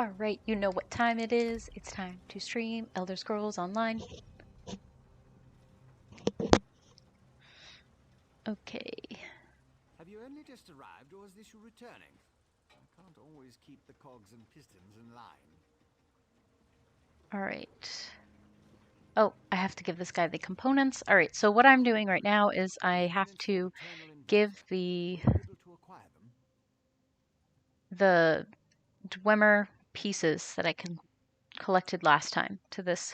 Alright, you know what time it is. It's time to stream Elder Scrolls Online. Okay. Have you only just arrived, or is this you returning? I can't always keep the cogs and pistons in line. Alright. Oh, I have to give this guy the components. Alright, so what I'm doing right now is I have to give the Dwemer pieces that I collected last time to this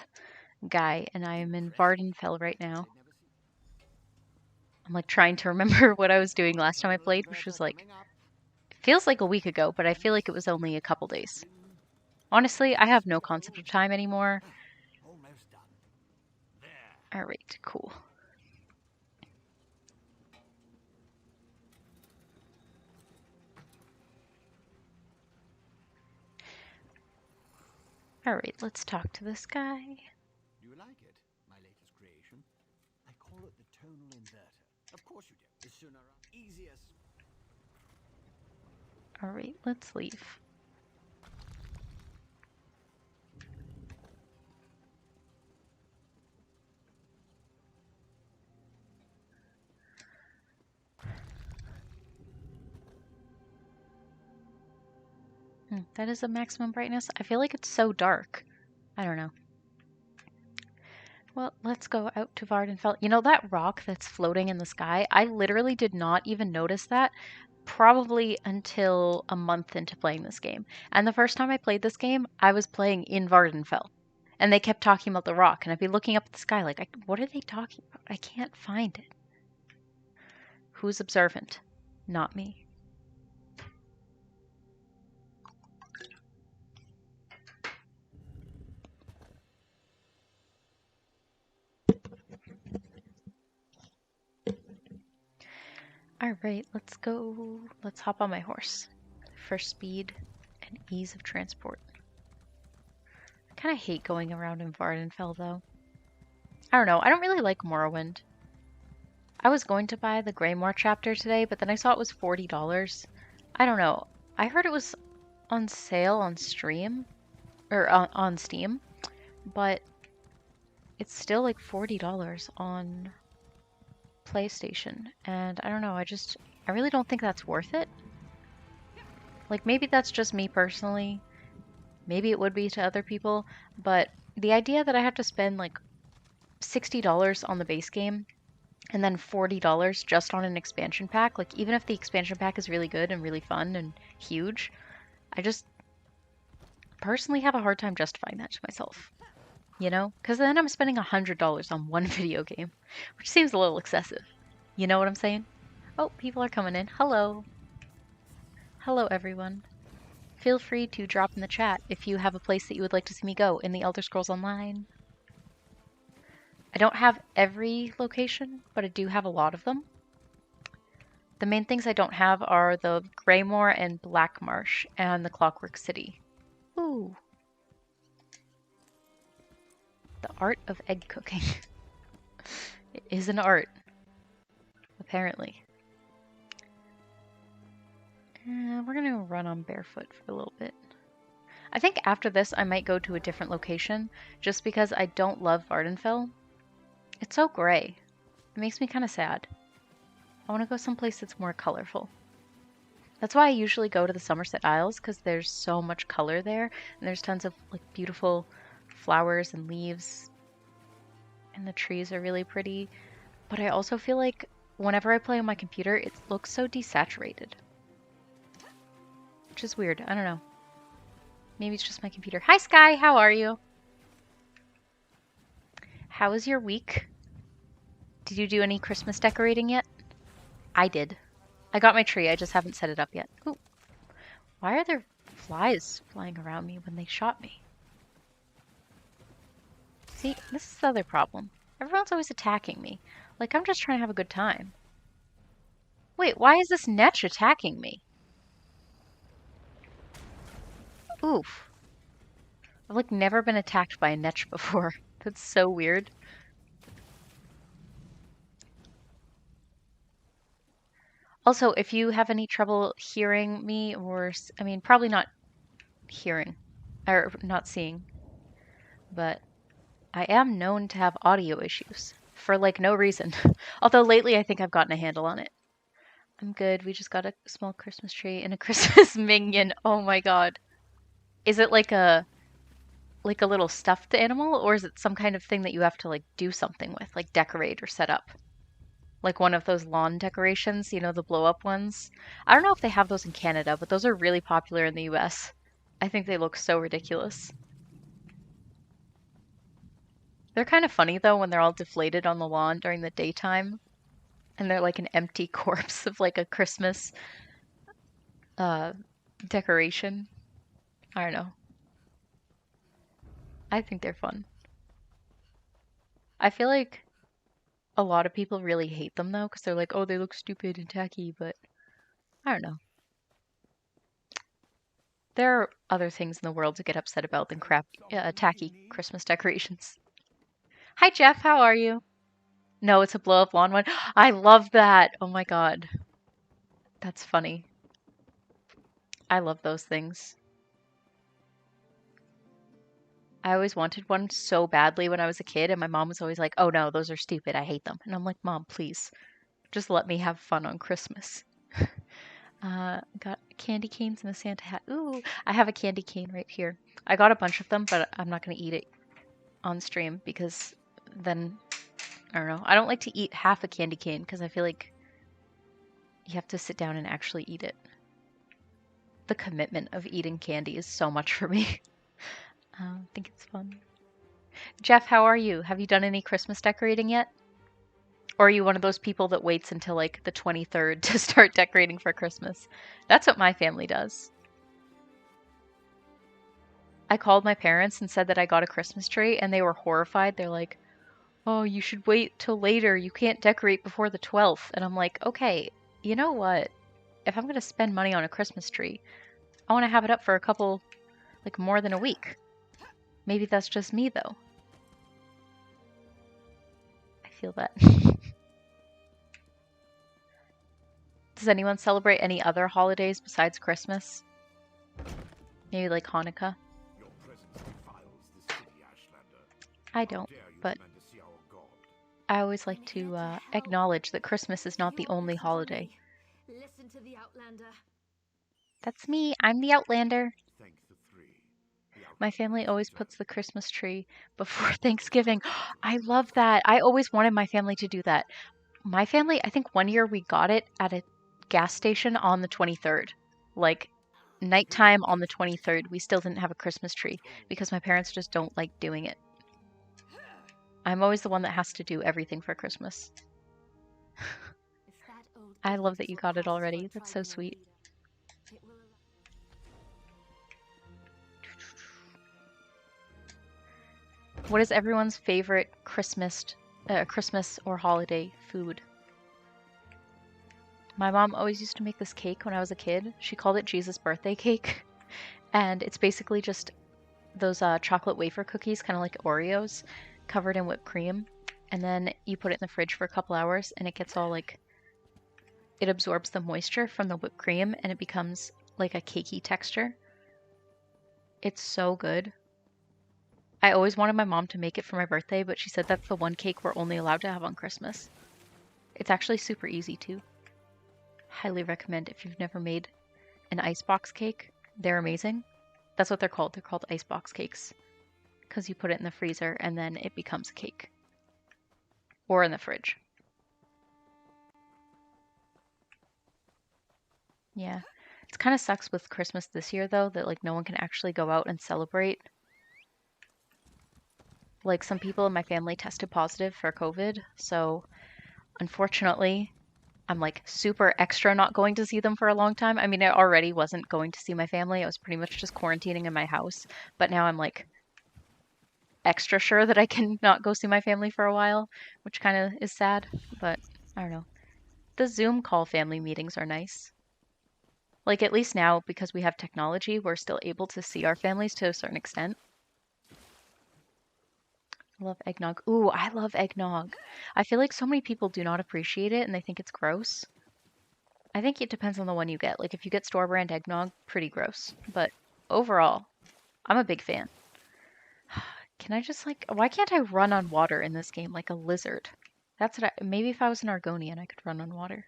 guy, and I am in Vardenfell right now. I'm like trying to remember what I was doing last time I played, which was like, it feels like a week ago, but I feel like it was only a couple days. Honestly, I have no concept of time anymore. Alright, cool. Alright, let's talk to this guy. Do you like it, my latest creation? I call it the tonal inverter. Of course you do. The sooner, easiest. Alright, let's leave. That is a maximum brightness. I feel like it's so dark. I don't know. Well, let's go out to Vardenfell. You know that rock that's floating in the sky? I literally did not even notice that probably until a month into playing this game. And the first time I played this game, I was playing in Vardenfell. And they kept talking about the rock, and I'd be looking up at the sky like, what are they talking about? I can't find it. Who's observant? Not me. Alright, let's go. Let's hop on my horse for speed and ease of transport. I kind of hate going around in Vardenfell, though. I don't know. I don't really like Morrowind. I was going to buy the Greymoor chapter today, but then I saw it was $40. I don't know. I heard it was on sale on stream, or on Steam, but it's still like $40 on PlayStation, and I don't know, I really don't think that's worth it. Like, maybe that's just me personally. Maybe it would be to other people, but the idea that I have to spend like $60 on the base game and then $40 just on an expansion pack, like even if the expansion pack is really good and really fun and huge, I just personally have a hard time justifying that to myself. You know? Because then I'm spending $100 on one video game, which seems a little excessive. You know what I'm saying? Oh, people are coming in. Hello. Hello, everyone. Feel free to drop in the chat if you have a place that you would like to see me go in the Elder Scrolls Online. I don't have every location, but I do have a lot of them. The main things I don't have are the Greymoor and Blackmarsh and the Clockwork City. Ooh. The art of egg cooking. It is an art. Apparently. We're gonna run on barefoot for a little bit. I think after this I might go to a different location, just because I don't love Vardenfell. It's so gray. It makes me kind of sad. I want to go someplace that's more colorful. That's why I usually go to the Somerset Isles, because there's so much color there, and there's tons of like beautiful flowers and leaves, and the trees are really pretty. But I also feel like whenever I play on my computer, it looks so desaturated. Which is weird. I don't know. Maybe it's just my computer. Hi, Sky. How are you? How was your week? Did you do any Christmas decorating yet? I did. I got my tree. I just haven't set it up yet. Ooh. Why are there flies flying around me when they shot me? See, this is the other problem. Everyone's always attacking me. Like, I'm just trying to have a good time. Wait, why is this Netch attacking me? Oof. I've, like, never been attacked by a Netch before. That's so weird. Also, if you have any trouble hearing me, or, I mean, probably not hearing, or not seeing, but I am known to have audio issues for like no reason. Although lately I think I've gotten a handle on it. I'm good. We just got a small Christmas tree and a Christmas minion. Oh my god. Is it like a little stuffed animal, or is it some kind of thing that you have to like do something with, like decorate or set up? Like one of those lawn decorations, you know, the blow up ones. I don't know if they have those in Canada, but those are really popular in the US. I think they look so ridiculous. They're kind of funny though when they're all deflated on the lawn during the daytime and they're like an empty corpse of like a Christmas uh decoration. I don't know. I think they're fun. I feel like a lot of people really hate them though because they're like, "Oh, they look stupid and tacky," but I don't know. There are other things in the world to get upset about than crap, tacky Christmas decorations. Hi, Jeff. How are you? No, it's a blow up lawn one. I love that. Oh my God. That's funny. I love those things. I always wanted one so badly when I was a kid, and my mom was always like, "Oh no, those are stupid. I hate them." And I'm like, "Mom, please, just let me have fun on Christmas." Got candy canes and a Santa hat. Ooh, I have a candy cane right here. I got a bunch of them, but I'm not gonna eat it on stream because then I don't know. I don't like to eat half a candy cane because I feel like you have to sit down and actually eat it. The commitment of eating candy is so much for me. I think it's fun. Jeff, how are you? Have you done any Christmas decorating yet? Or are you one of those people that waits until like the 23rd to start decorating for Christmas? That's what my family does. I called my parents and said that I got a Christmas tree, and they were horrified. They're like, "Oh, you should wait till later. You can't decorate before the 12th." And I'm like, "Okay, you know what? If I'm going to spend money on a Christmas tree, I want to have it up for a couple, like more than a week. Maybe that's just me, though." I feel that. Does anyone celebrate any other holidays besides Christmas? Maybe like Hanukkah? Your presence defiles this city, Ashlander. I How don't, dare you but demand to see our god? I always like to acknowledge that Christmas is not the only holiday. Listen to the Outlander. That's me. I'm the Outlander. Thank the three. The My Outlander family has always returned. puts the Christmas tree before Thanksgiving. I love that. I always wanted my family to do that. My family, I think one year we got it at a gas station on the 23rd. Like nighttime on the 23rd, we still didn't have a Christmas tree because my parents just don't like doing it. I'm always the one that has to do everything for Christmas. I love that you got it already. That's so sweet. What is everyone's favorite Christmas or holiday food? My mom always used to make this cake when I was a kid. She called it Jesus' birthday cake. And it's basically just those chocolate wafer cookies, kind of like Oreos, covered in whipped cream. And then you put it in the fridge for a couple hours and it gets all like, it absorbs the moisture from the whipped cream and it becomes like a cakey texture. It's so good. I always wanted my mom to make it for my birthday, but she said that's the one cake we're only allowed to have on Christmas. It's actually super easy too. Highly recommend if you've never made an icebox cake. They're amazing. That's what they're called. They're called icebox cakes because you put it in the freezer and then it becomes a cake. Or in the fridge. Yeah. It kind of sucks with Christmas this year though that like no one can actually go out and celebrate. Like some people in my family tested positive for COVID, so unfortunately I'm like super extra not going to see them for a long time. I mean, I already wasn't going to see my family. I was pretty much just quarantining in my house. But now I'm like extra sure that I can not go see my family for a while, which kind of is sad. But I don't know. The Zoom call family meetings are nice. Like at least now, because we have technology, we're still able to see our families to a certain extent. I love eggnog. Ooh, I love eggnog. I feel like so many people do not appreciate it and they think it's gross. I think it depends on the one you get. Like if you get store brand eggnog, pretty gross. But overall, I'm a big fan. Can I just like, why can't I run on water in this game like a lizard? That's what maybe if I was an Argonian, I could run on water.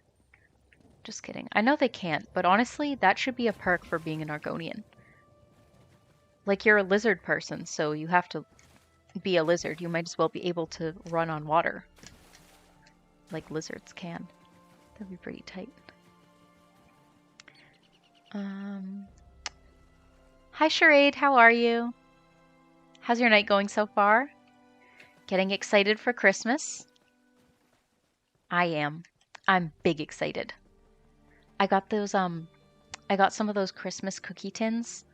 Just kidding. I know they can't, but honestly, that should be a perk for being an Argonian. Like, you're a lizard person, so you have to be a lizard. You might as well be able to run on water. Like lizards can. That'd be pretty tight. Hi Charade, how are you? How's your night going so far? Getting excited for Christmas? I am. I'm big excited. I got those I got some of those Christmas cookie tins,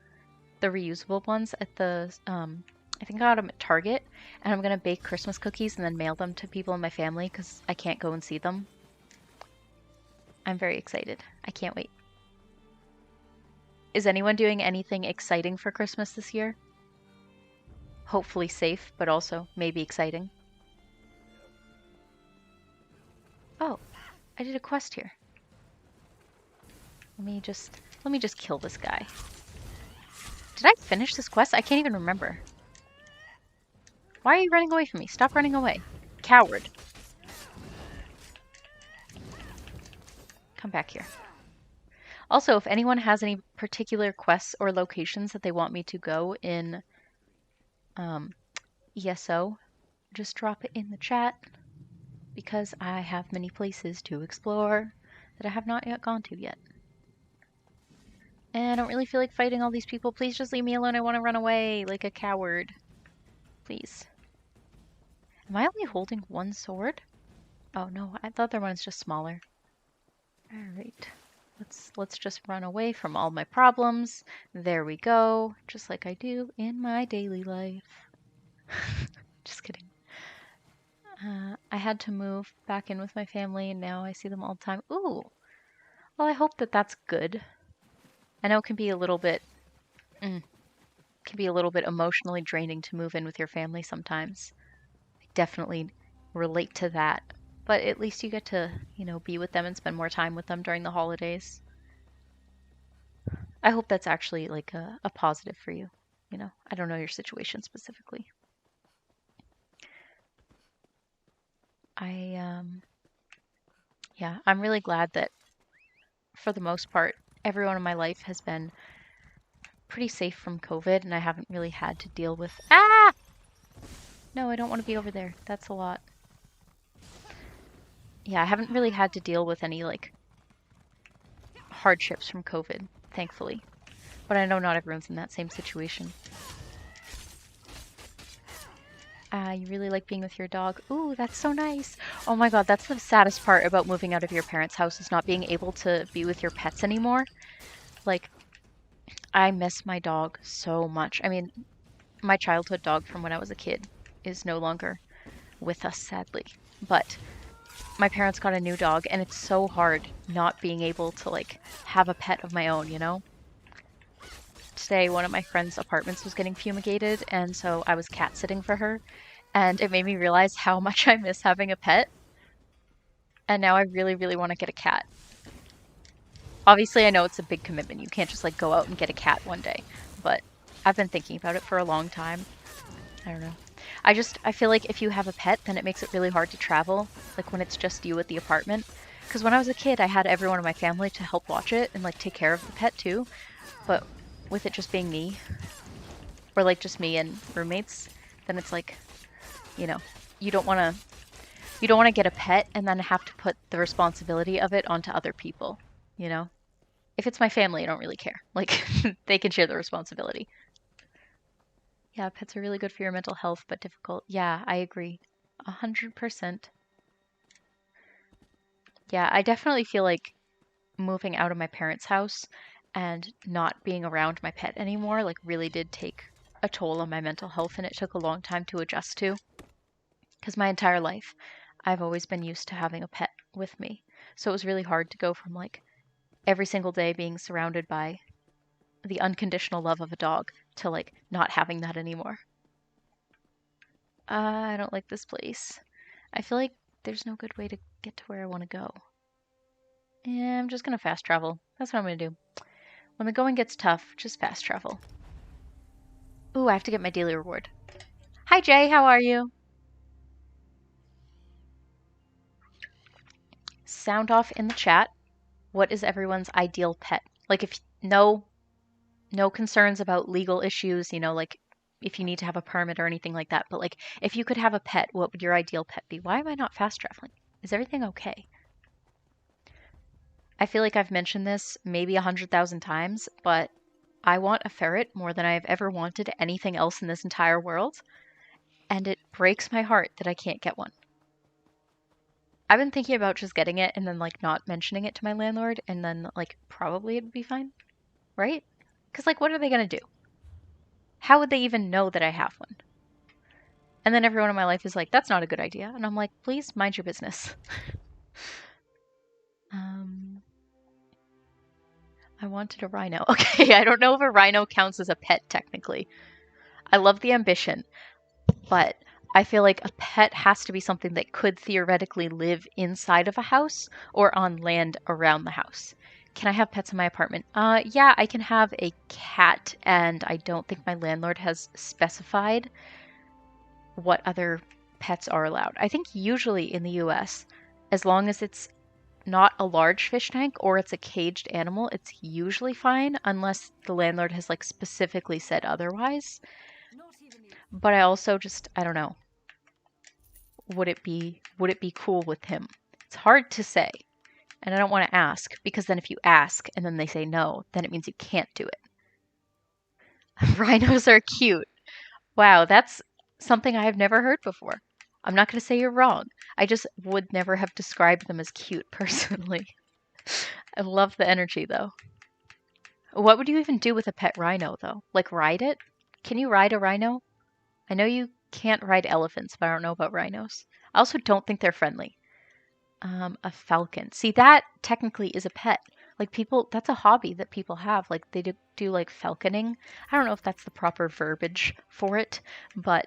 the reusable ones at the I think I got them at Target, and I'm gonna bake Christmas cookies and then mail them to people in my family because I can't go and see them. I'm very excited. I can't wait. Is anyone doing anything exciting for Christmas this year? Hopefully safe, but also maybe exciting. Oh, I did a quest here. Let me just kill this guy. Did I finish this quest? I can't even remember. Why are you running away from me? Stop running away. Coward. Come back here. Also, if anyone has any particular quests or locations that they want me to go in ESO, just drop it in the chat because I have many places to explore that I have not yet gone to yet. And I don't really feel like fighting all these people. Please just leave me alone. I want to run away like a coward. Please. Am I only holding one sword? Oh no, I thought the one was just smaller. Alright. Let's just run away from all my problems. There we go. Just like I do in my daily life. Just kidding. I had to move back in with my family and now I see them all the time. Ooh. Well, I hope that that's good. I know it can be a little bit emotionally draining to move in with your family sometimes. I definitely relate to that. But at least you get to, be with them and spend more time with them during the holidays. I hope that's actually like a positive for you. I don't know your situation specifically. Yeah, I'm really glad that for the most part, everyone in my life has been pretty safe from COVID and I haven't really had to deal with, no, I don't want to be over there. That's a lot. Yeah, I haven't really had to deal with any like hardships from COVID, thankfully. But I know not everyone's in that same situation. You really like being with your dog. Ooh, that's so nice. Oh my god, that's the saddest part about moving out of your parents' house is not being able to be with your pets anymore. Like, I miss my dog so much. I mean, my childhood dog from when I was a kid is no longer with us, sadly. But my parents got a new dog, and it's so hard not being able to, like, have a pet of my own, Today, one of my friend's apartments was getting fumigated, and so I was cat sitting for her, and it made me realize how much I miss having a pet. And now I really, really want to get a cat. Obviously, I know it's a big commitment. You can't just, like, go out and get a cat one day, but I've been thinking about it for a long time. I don't know. I feel like if you have a pet, then it makes it really hard to travel, like when it's just you at the apartment. Because when I was a kid, I had everyone in my family to help watch it and, like, take care of the pet too. But with it just being me, or like just me and roommates, then it's like, you don't want to get a pet and then have to put the responsibility of it onto other people, If it's my family, I don't really care. Like, they can share the responsibility. Yeah, pets are really good for your mental health, but difficult. Yeah, I agree. 100%. Yeah, I definitely feel like moving out of my parents' house and not being around my pet anymore, like, really did take a toll on my mental health, and it took a long time to adjust to. Because my entire life, I've always been used to having a pet with me. So it was really hard to go from, like, every single day being surrounded by the unconditional love of a dog to, like, not having that anymore. I don't like this place. I feel like there's no good way to get to where I want to go. Yeah, I'm just gonna fast travel. That's what I'm gonna do. When the going gets tough, just fast travel. Ooh, I have to get my daily reward. Hi, Jay. How are you? Sound off in the chat. What is everyone's ideal pet? Like, if no concerns about legal issues, like if you need to have a permit or anything like that. But like, if you could have a pet, what would your ideal pet be? Why am I not fast traveling? Is everything okay? I feel like I've mentioned this maybe 100,000 times, but I want a ferret more than I've ever wanted anything else in this entire world, and it breaks my heart that I can't get one. I've been thinking about just getting it and then like not mentioning it to my landlord, and then like probably it'd be fine, right? Because like, what are they gonna do? How would they even know that I have one? And then everyone in my life is like, that's not a good idea. And I'm like, please mind your business. I wanted a rhino. Okay, I don't know if a rhino counts as a pet technically. I love the ambition, but I feel like a pet has to be something that could theoretically live inside of a house or on land around the house. Can I have pets in my apartment? Yeah, I can have a cat, and I don't think my landlord has specified what other pets are allowed. I think usually in the US, as long as it's not a large fish tank or it's a caged animal, it's usually fine unless the landlord has like specifically said otherwise. But I also just, I don't know. Would it be cool with him? It's hard to say. And I don't want to ask because then if you ask and then they say no, then it means you can't do it. Rhinos are cute. Wow, that's something I have never heard before. I'm not going to say you're wrong. I just would never have described them as cute personally. I love the energy though. What would you even do with a pet rhino though? Like ride it? Can you ride a rhino? I know you can't ride elephants, but I don't know about rhinos. I also don't think they're friendly. A falcon. See, that technically is a pet. Like people, that's a hobby that people have. Like they do like falconing. I don't know if that's the proper verbiage for it, but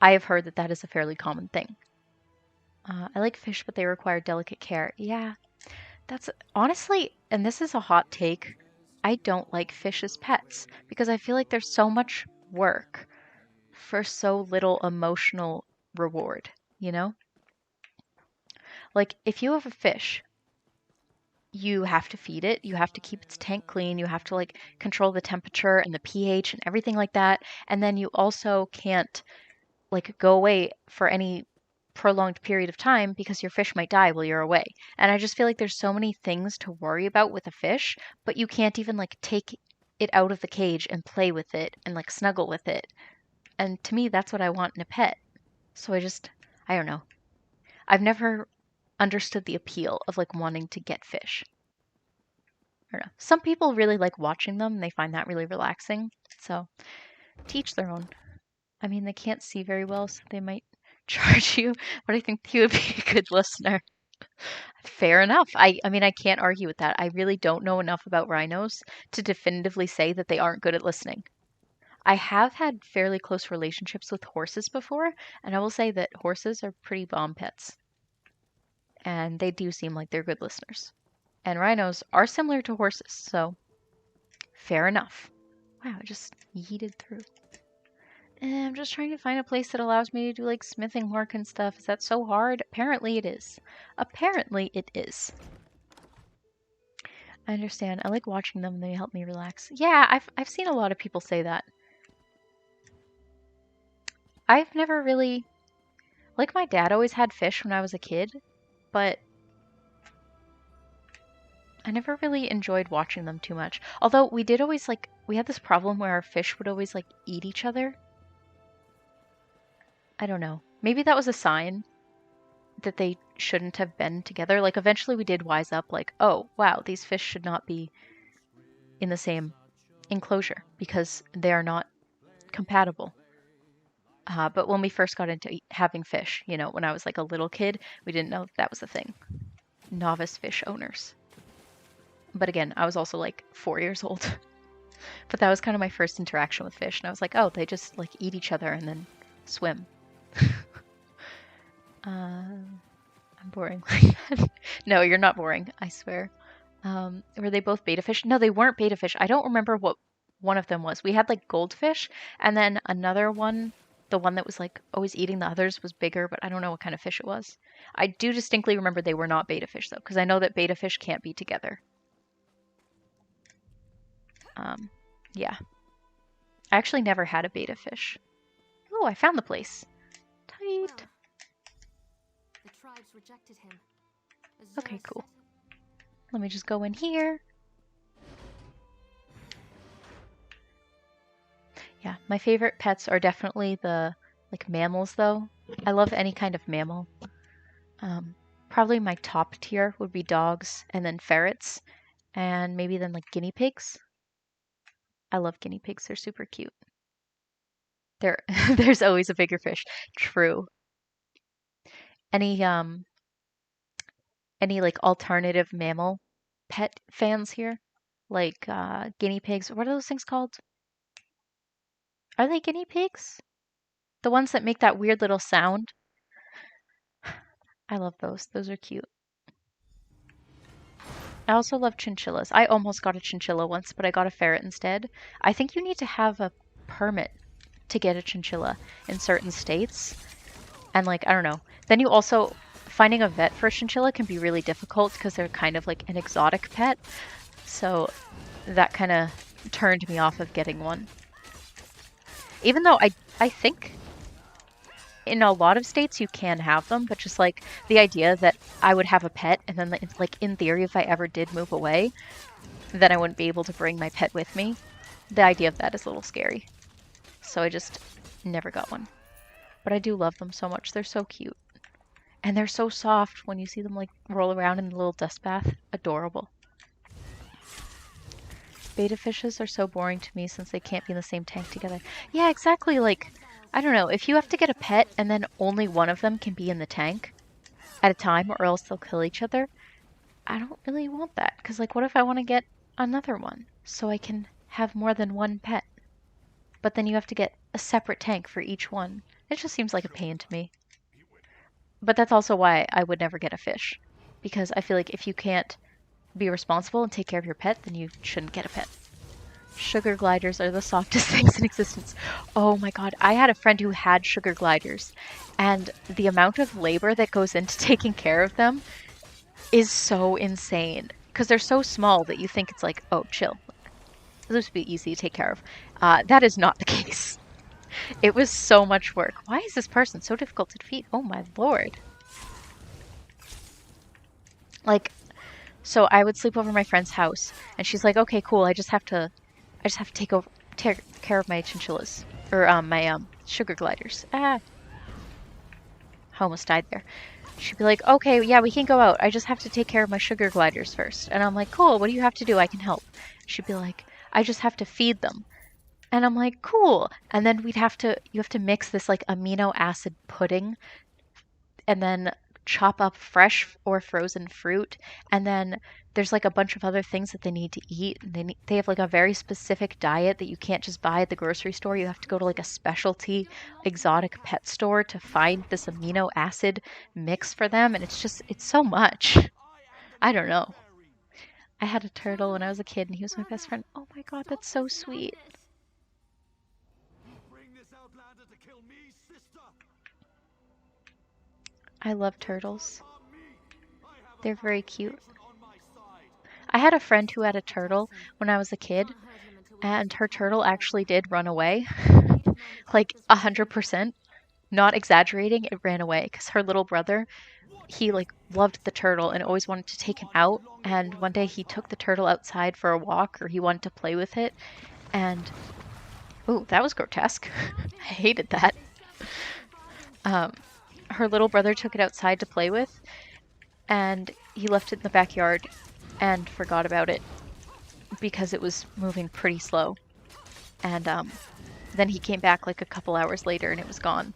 I have heard that that is a fairly common thing. I like fish, but they require delicate care. Yeah, that's honestly, and this is a hot take. I don't like fish as pets because I feel like there's so much work for so little emotional reward, you know? Like if you have a fish, you have to feed it, you have to keep its tank clean, you have to like control the temperature and the pH and everything like that. And then you also can't like go away for any prolonged period of time because your fish might die while you're away. And I just feel like there's so many things to worry about with a fish, but you can't even like take it out of the cage and play with it and like snuggle with it. And to me, that's what I want in a pet. So I don't know. I've never understood the appeal of like wanting to get fish. I don't know. Some people really like watching them and they find that really relaxing. So, teach their own. I mean, they can't see very well, so they might charge you, but I think he would be a good listener. Fair enough. I mean, I can't argue with that. I really don't know enough about rhinos to definitively say that they aren't good at listening. I have had fairly close relationships with horses before, and I will say that horses are pretty bomb pets. And they do seem like they're good listeners. And rhinos are similar to horses, so fair enough. Wow, I just yeeted through. And I'm just trying to find a place that allows me to do like smithing work and stuff. Is that so hard? Apparently it is. Apparently it is. I understand. I like watching them. They help me relax. Yeah, I've seen a lot of people say that. I've never really, like my dad always had fish when I was a kid, but I never really enjoyed watching them too much. Although we did always like, we had this problem where our fish would always like eat each other. I don't know. Maybe that was a sign that they shouldn't have been together. Like eventually we did wise up like, oh, wow, these fish should not be in the same enclosure because they are not compatible. But when we first got into having fish, when I was like a little kid, we didn't know that was a thing. Novice fish owners. But again, I was also like 4 years old. But that was kind of my first interaction with fish. And I was like, oh, they just like eat each other and then swim. I'm boring like that. No, you're not boring, I swear. Were they both betta fish? No, they weren't betta fish. I don't remember what one of them was. We had like goldfish, and then another one, the one that was like always eating the others, was bigger, but I don't know what kind of fish it was. I do distinctly remember they were not betta fish though, because I know that betta fish can't be together. Yeah. I actually never had a betta fish. Oh, I found the place. Tight. Well, the tribes rejected him. Okay, cool. Let me just go in here. Yeah, my favorite pets are definitely the like mammals though. I love any kind of mammal. Probably my top tier would be dogs and then ferrets and maybe then like guinea pigs. I love guinea pigs. They're super cute. There there's always a bigger fish. True. Any like alternative mammal pet fans here? Like guinea pigs. What are those things called? Are they guinea pigs? The ones that make that weird little sound? I love those. Those are cute. I also love chinchillas. I almost got a chinchilla once, but I got a ferret instead. I think you need to have a permit to get a chinchilla in certain states. And like, I don't know. Then you also, finding a vet for a chinchilla can be really difficult because they're kind of like an exotic pet. So that kind of turned me off of getting one. Even though I think in a lot of states you can have them, but just like the idea that I would have a pet and then it's like in theory if I ever did move away, then I wouldn't be able to bring my pet with me. The idea of that is a little scary. So I just never got one. But I do love them so much. They're so cute. And they're so soft when you see them like roll around in the little dust bath. Adorable. Betta fishes are so boring to me since they can't be in the same tank together. Yeah, exactly. Like, I don't know. If you have to get a pet and then only one of them can be in the tank at a time or else they'll kill each other, I don't really want that. Because, like, what if I want to get another one so I can have more than one pet? But then you have to get a separate tank for each one. It just seems like a pain to me. But that's also why I would never get a fish. Because I feel like if you can't be responsible and take care of your pet, then you shouldn't get a pet. Sugar gliders are the softest things in existence. Oh my god, I had a friend who had sugar gliders, and the amount of labor that goes into taking care of them is so insane. Because they're so small that you think it's like, oh, chill. This would be easy to take care of. That is not the case. It was so much work. Why is this person so difficult to defeat? Oh my lord. Like, so I would sleep over my friend's house, and she's like, "Okay, cool. I just have to take care of my chinchillas or my sugar gliders." I almost died there. She'd be like, "Okay, yeah, we can go out. I just have to take care of my sugar gliders first." And I'm like, "Cool. What do you have to do? I can help." She'd be like, "I just have to feed them." And I'm like, "Cool." And then you have to mix this like amino acid pudding and then chop up fresh or frozen fruit, and then there's like a bunch of other things that they need to eat. They have like a very specific diet that you can't just buy at the grocery store. You have to go to like a specialty exotic pet store to find this amino acid mix for them, and it's so much. I don't know. I had a turtle when I was a kid and he was my best friend. Oh my god, that's so sweet. I love turtles. They're very cute. I had a friend who had a turtle when I was a kid, and her turtle actually did run away. Like 100%. Not exaggerating, it ran away because her little brother, he like loved the turtle and always wanted to take him out. And one day he took the turtle outside for a walk, or he wanted to play with it. And, ooh, that was grotesque. I hated that. Her little brother took it outside to play with, and he left it in the backyard and forgot about it because it was moving pretty slow. And then he came back like a couple hours later and it was gone.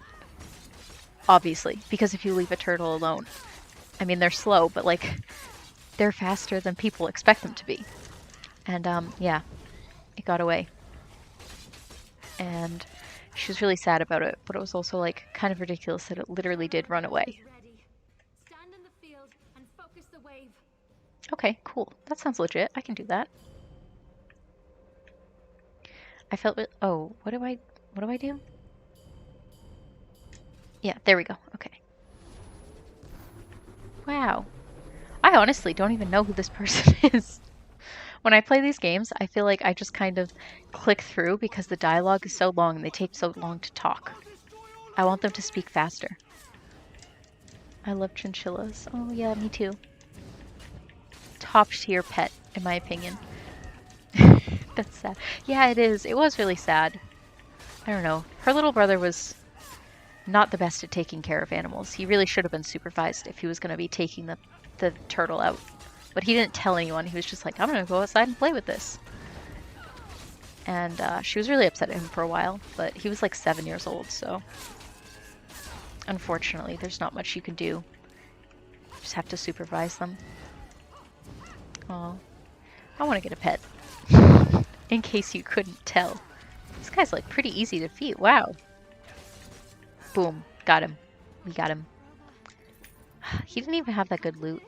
Obviously, because if you leave a turtle alone, I mean, they're slow, but like they're faster than people expect them to be. And yeah, it got away. And she was really sad about it, but it was also like kind of ridiculous that it literally did run away. Okay, cool. That sounds legit. I can do that. I felt oh, what do I do? Yeah, there we go. Okay. Wow. I honestly don't even know who this person is. When I play these games, I feel like I just kind of click through because the dialogue is so long and they take so long to talk. I want them to speak faster. I love chinchillas. Oh yeah, me too. Top tier pet, in my opinion. That's sad. Yeah, it is. It was really sad. I don't know. Her little brother was not the best at taking care of animals. He really should have been supervised if he was going to be taking the turtle out. But he didn't tell anyone. He was just like, I'm going to go outside and play with this. And she was really upset at him for a while, but he was like 7 years old, so unfortunately there's not much you can do. You just have to supervise them. Oh, I want to get a pet. In case you couldn't tell. This guy's like pretty easy to defeat. Wow. Boom. Got him. We got him. He didn't even have that good loot.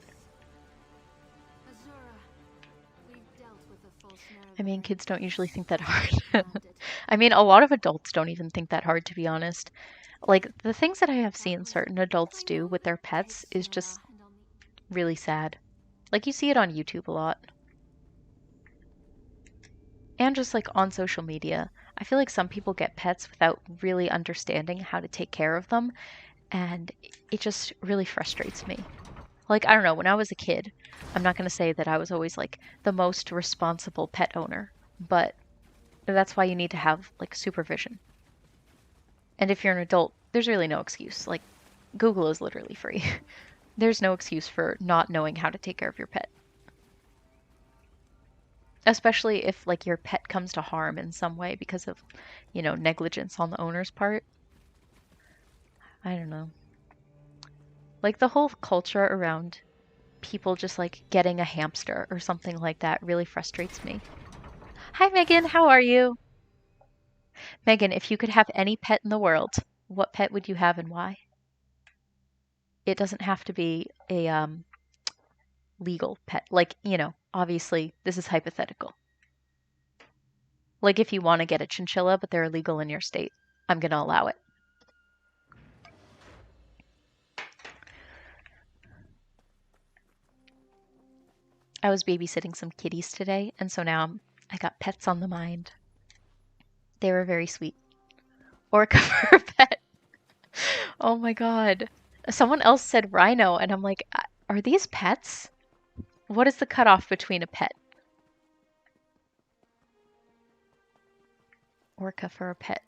I mean, kids don't usually think that hard. I mean, a lot of adults don't even think that hard, to be honest. Like, the things that I have seen certain adults do with their pets is just really sad. Like, you see it on YouTube a lot. And just like on social media. I feel like some people get pets without really understanding how to take care of them, and it just really frustrates me. Like, I don't know, when I was a kid, I'm not going to say that I was always like the most responsible pet owner, but that's why you need to have like supervision. And if you're an adult, there's really no excuse. Like, Google is literally free. There's no excuse for not knowing how to take care of your pet. Especially if like your pet comes to harm in some way because of, you know, negligence on the owner's part. I don't know. Like the whole culture around people just like getting a hamster or something like that really frustrates me. Hi Megan, how are you? Megan, if you could have any pet in the world, what pet would you have and why? It doesn't have to be a legal pet. Like, you know, obviously this is hypothetical. Like if you want to get a chinchilla but they're illegal in your state, I'm going to allow it. I was babysitting some kitties today, and so now I got pets on the mind. They were very sweet. Orca for a pet. Oh my god. Someone else said rhino, and I'm like, are these pets? What is the cutoff between a pet? Orca for a pet.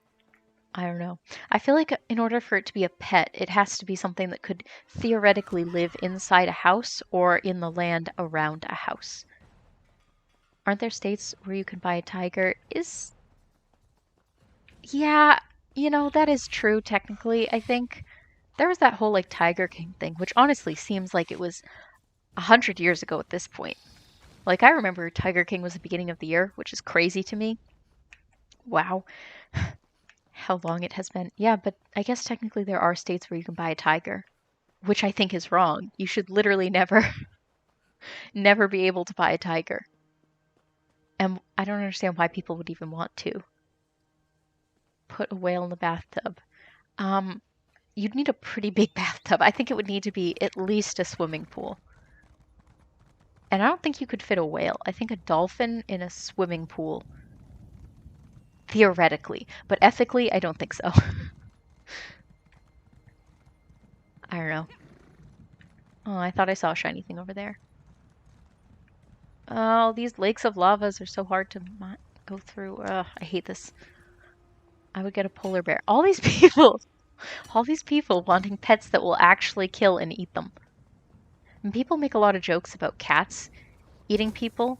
I don't know. I feel like in order for it to be a pet, it has to be something that could theoretically live inside a house or in the land around a house. Aren't there states where you can buy a tiger? Yeah, you know, that is true technically, I think. There was that whole like Tiger King thing, which honestly seems like it was 100 years ago at this point. Like I remember Tiger King was the beginning of the year, which is crazy to me. Wow. How long it has been. Yeah, but I guess technically there are states where you can buy a tiger, which I think is wrong. You should literally never, never be able to buy a tiger. And I don't understand why people would even want to. Put a whale in the bathtub. You'd need a pretty big bathtub. I think it would need to be at least a swimming pool. And I don't think you could fit a whale. I think a dolphin in a swimming pool. Theoretically. But ethically, I don't think so. I don't know. Oh, I thought I saw a shiny thing over there. Oh, these lakes of lavas are so hard to go through. Ugh, I hate this. I would get a polar bear. All these people wanting pets that will actually kill and eat them. And people make a lot of jokes about cats eating people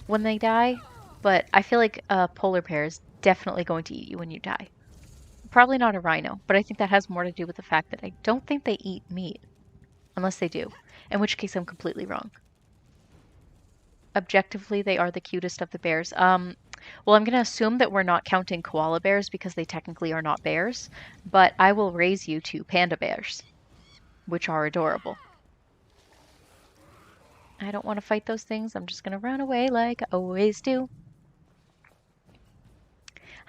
when they die, but I feel like a polar bear is definitely going to eat you when you die. Probably not a rhino, but I think that has more to do with the fact that I don't think they eat meat. Unless they do, in which case I'm completely wrong. Objectively, they are the cutest of the bears. Well, I'm going to assume that we're not counting koala bears because they technically are not bears, but I will raise you to panda bears, which are adorable. I don't want to fight those things. I'm just going to run away like I always do.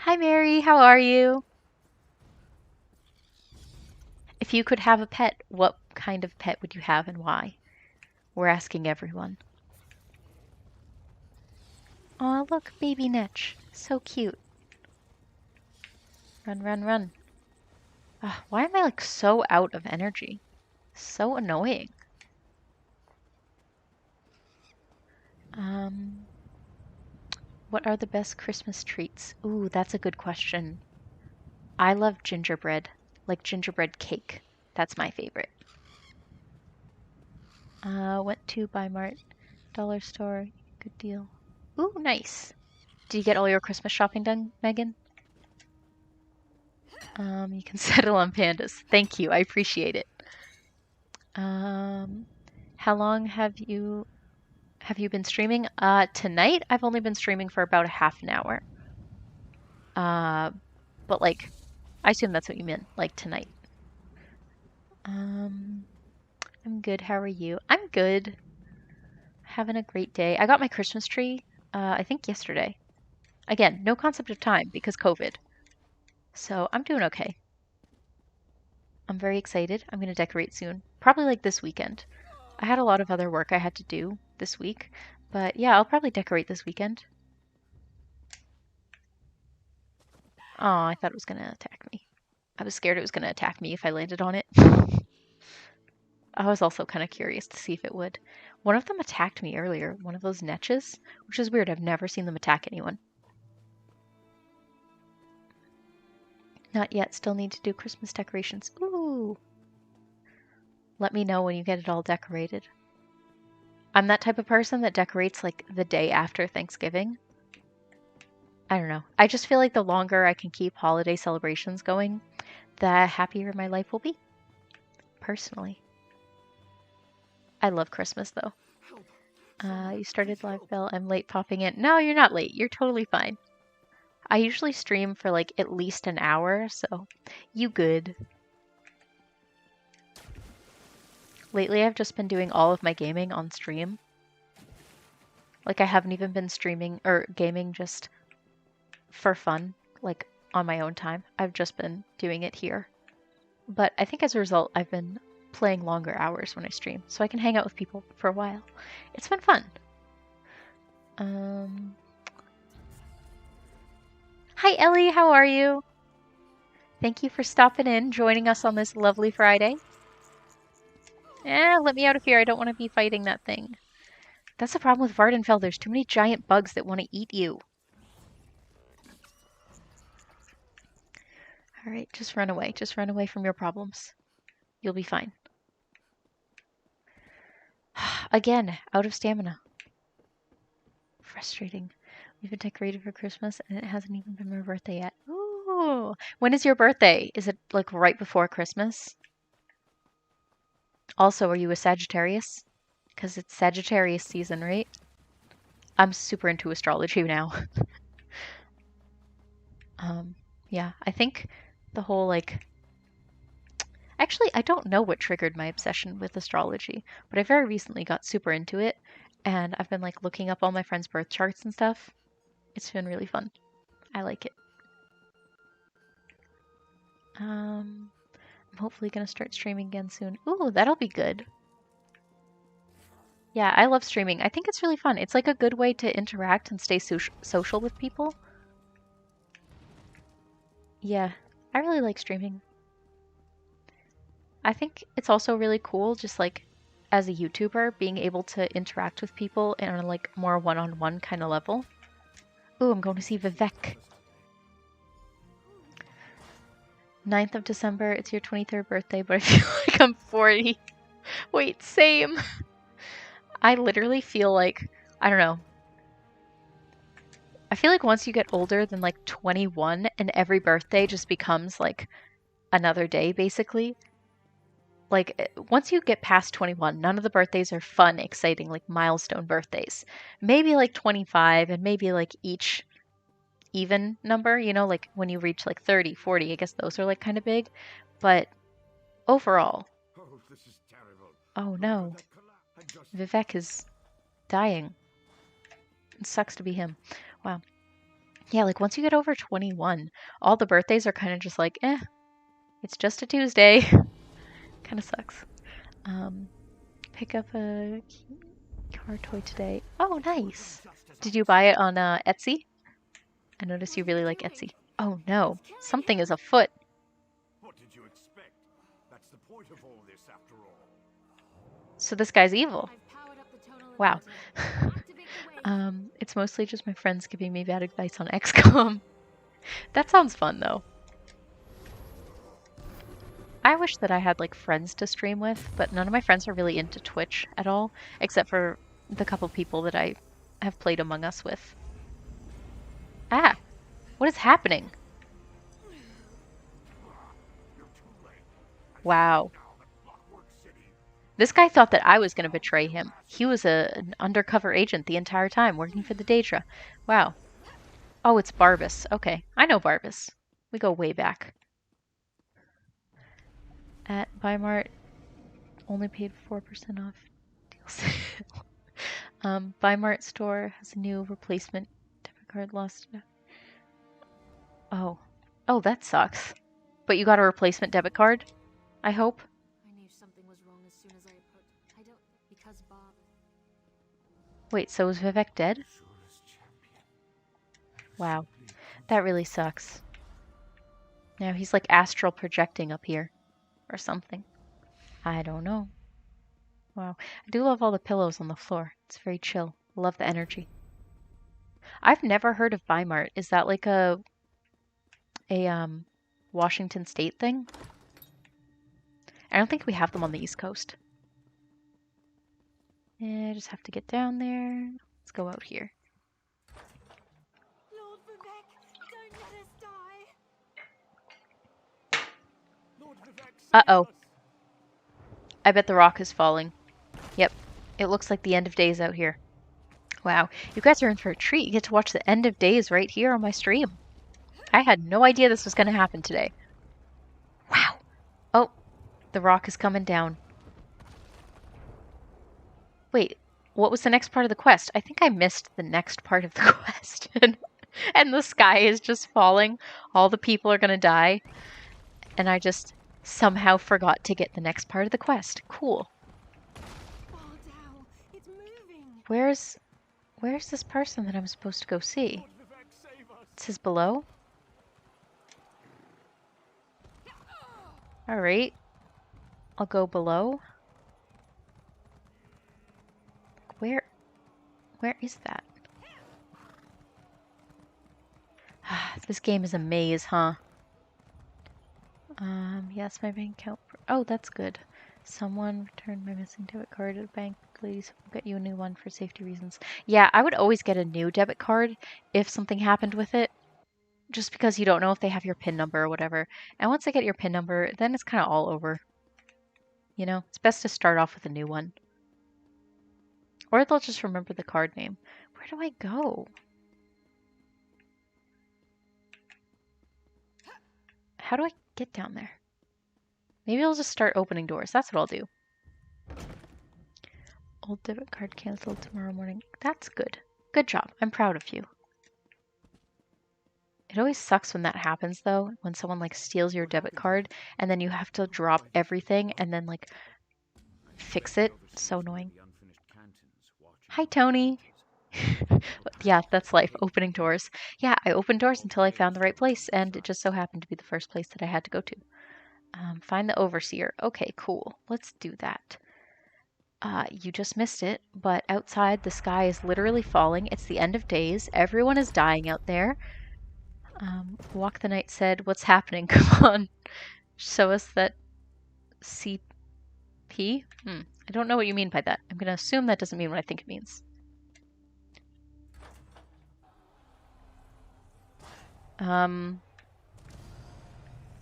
Hi, Mary. How are you? If you could have a pet, what kind of pet would you have and why? We're asking everyone. Aw, look, baby Netch. So cute. Run, run, run. Ugh, why am I like so out of energy? So annoying. Um, what are the best Christmas treats? Ooh, that's a good question. I love gingerbread, like gingerbread cake. That's my favorite. Went to Buy Mart, dollar store. Good deal. Ooh, nice. Did you get all your Christmas shopping done, Megan? You can settle on pandas. Thank you. I appreciate it. How long have you been streaming? Tonight I've only been streaming for about a half an hour. Uh, but like, I assume that's what you meant, like tonight. Um, I'm good. How are you? I'm good. Having a great day. I got my Christmas tree, I think yesterday. Again, no concept of time because COVID. So I'm doing okay. I'm very excited. I'm gonna decorate soon. Probably like this weekend. I had a lot of other work I had to do this week, but yeah, I'll probably decorate this weekend. Oh, I thought it was gonna attack me. I was scared it was gonna attack me if I landed on it. I was also kind of curious to see if it would. One of them attacked me earlier, one of those netches, which is weird. I've never seen them attack anyone. Not yet. Still need to do Christmas decorations. Ooh. Let me know when you get it all decorated. I'm that type of person that decorates like the day after Thanksgiving. I don't know. I just feel like the longer I can keep holiday celebrations going, the happier my life will be. Personally. I love Christmas though. You started live, Belle. I'm late popping in. No, you're not late. You're totally fine. I usually stream for like at least an hour, so you good. Lately, I've just been doing all of my gaming on stream. Like, I haven't even been streaming or gaming just for fun, like on my own time. I've just been doing it here. But I think as a result, I've been playing longer hours when I stream, so I can hang out with people for a while. It's been fun. Hi, Ellie. How are you? Thank you for stopping in, joining us on this lovely Friday. Let me out of here. I don't want to be fighting that thing. That's the problem with Vardenfell. There's too many giant bugs that want to eat you. All right, just run away. Just run away from your problems. You'll be fine. Again, out of stamina. Frustrating. We've been decorated for Christmas and it hasn't even been my birthday yet. Ooh. When is your birthday? Is it like right before Christmas? Also, are you a Sagittarius? Because it's Sagittarius season, right? I'm super into astrology now. Yeah, I think the whole like actually, I don't know what triggered my obsession with astrology, but I very recently got super into it and I've been like looking up all my friends' birth charts and stuff. It's been really fun. I like it. I'm hopefully gonna start streaming again soon. Ooh, that'll be good. Yeah, I love streaming. I think it's really fun. It's like a good way to interact and stay social with people. Yeah, I really like streaming. I think it's also really cool just like as a YouTuber being able to interact with people on a like more one-on-one kind of level. Ooh, I'm going to see Vivek. 9th of December, it's your 23rd birthday, but I feel like I'm 40. Wait, same. I literally feel like, I don't know. I feel like once you get older than like 21 and every birthday just becomes like another day basically. Like once you get past 21, none of the birthdays are fun, exciting, like milestone birthdays. Maybe like 25 and maybe like each even number, like when you reach like 30, 40, I guess those are like kind of big. But overall, Oh, this is terrible. oh no, Vivek is dying. It sucks to be him. Wow. Yeah, like once you get over 21, all the birthdays are kind of just like, eh, it's just a Tuesday. Kind of sucks. Pick up a car toy today. Oh, nice. Did you buy it on Etsy? I noticed you really like Etsy. Oh no, something is afoot. What did you expect? That's the point of all this, after all. So this guy's evil. I've powered up the tonal Wow. inverter. Activate the wave. It's mostly just my friends giving me bad advice on XCOM. That sounds fun though. I wish that I had like friends to stream with, but none of my friends are really into Twitch at all, except for the couple people that I have played Among Us with. Ah, what is happening? Wow. This guy thought that I was going to betray him. He was an undercover agent the entire time, working for the Daedra. Wow. Oh, it's Barbas. Okay, I know Barbas. We go way back. At Bimart, only paid 4% off deal sale. Bimart store has a new replacement debit card lost. Oh. Oh, that sucks. But you got a replacement debit card? I hope. I knew something was wrong as soon as I don't because Bob. Wait, so is Vivek dead? Wow. That really sucks. Now he's like astral projecting up here. Or something. I don't know. Wow. I do love all the pillows on the floor. It's very chill. Love the energy. I've never heard of Bimart. Is that like a Washington State thing? I don't think we have them on the East Coast. I just have to get down there. Let's go out here. Lord Vivek, don't let us die. Lord Vivek, save Uh-oh. us. I bet the rock is falling. Yep. It looks like the end of days out here. Wow. You guys are in for a treat. You get to watch the end of days right here on my stream. I had no idea this was going to happen today. Wow. Oh, the rock is coming down. Wait, what was the next part of the quest? I think I missed the next part of the quest. And the sky is just falling. All the people are going to die. And I just somehow forgot to get the next part of the quest. Cool. Baldao, it's moving. Where's this person that I'm supposed to go see? Lord Vivek, save us. It says below? Alright. I'll go below. Where is that? This game is a maze, huh? Yes, my bank account. Oh, that's good. Someone returned my missing debit card at the bank. Please, we'll get you a new one for safety reasons. Yeah, I would always get a new debit card if something happened with it. Just because you don't know if they have your PIN number or whatever. And once I get your PIN number, then it's kind of all over. You know, it's best to start off with a new one. Or they'll just remember the card name. Where do I go? How do I get down there? Maybe I'll just start opening doors. That's what I'll do. Old debit card canceled tomorrow morning. That's good. Good job. I'm proud of you. It always sucks when that happens, though. When someone, like, steals your debit card, and then you have to drop everything and then, like, fix it. So annoying. Hi, Tony. Yeah, that's life. Opening doors. Yeah, I opened doors until I found the right place, and it just so happened to be the first place that I had to go to. Find the overseer. Okay, cool. Let's do that. You just missed it, but outside the sky is literally falling. It's the end of days. Everyone is dying out there. Walk the Night said, "What's happening? Come on. Show us that CP?" I don't know what you mean by that. I'm going to assume that doesn't mean what I think it means.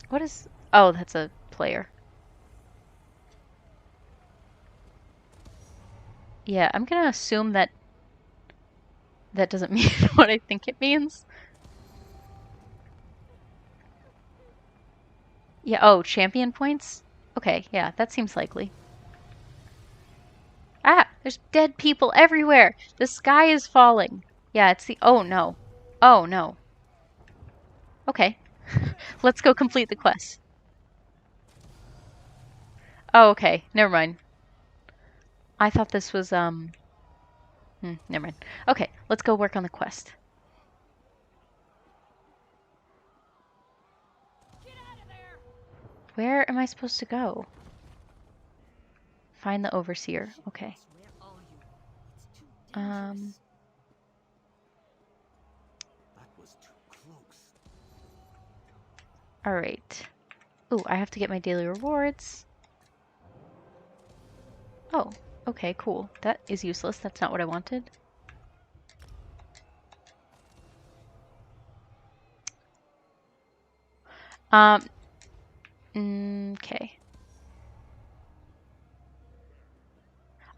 What is... Oh, that's a player. Yeah, I'm going to assume that that doesn't mean what I think it means. Yeah, oh, champion points? Okay, yeah, that seems likely. Ah, there's dead people everywhere. The sky is falling. Yeah, it's the... Oh, no. Oh, no. Okay. Let's go complete the quest. Oh, okay. Never mind. I thought this was, never mind. Okay, let's go work on the quest. Where am I supposed to go? Find the overseer. Okay. Where are you? It's too dangerous. That was too close. Alright. Ooh, I have to get my daily rewards. Oh, okay, cool. That is useless. That's not what I wanted. Okay.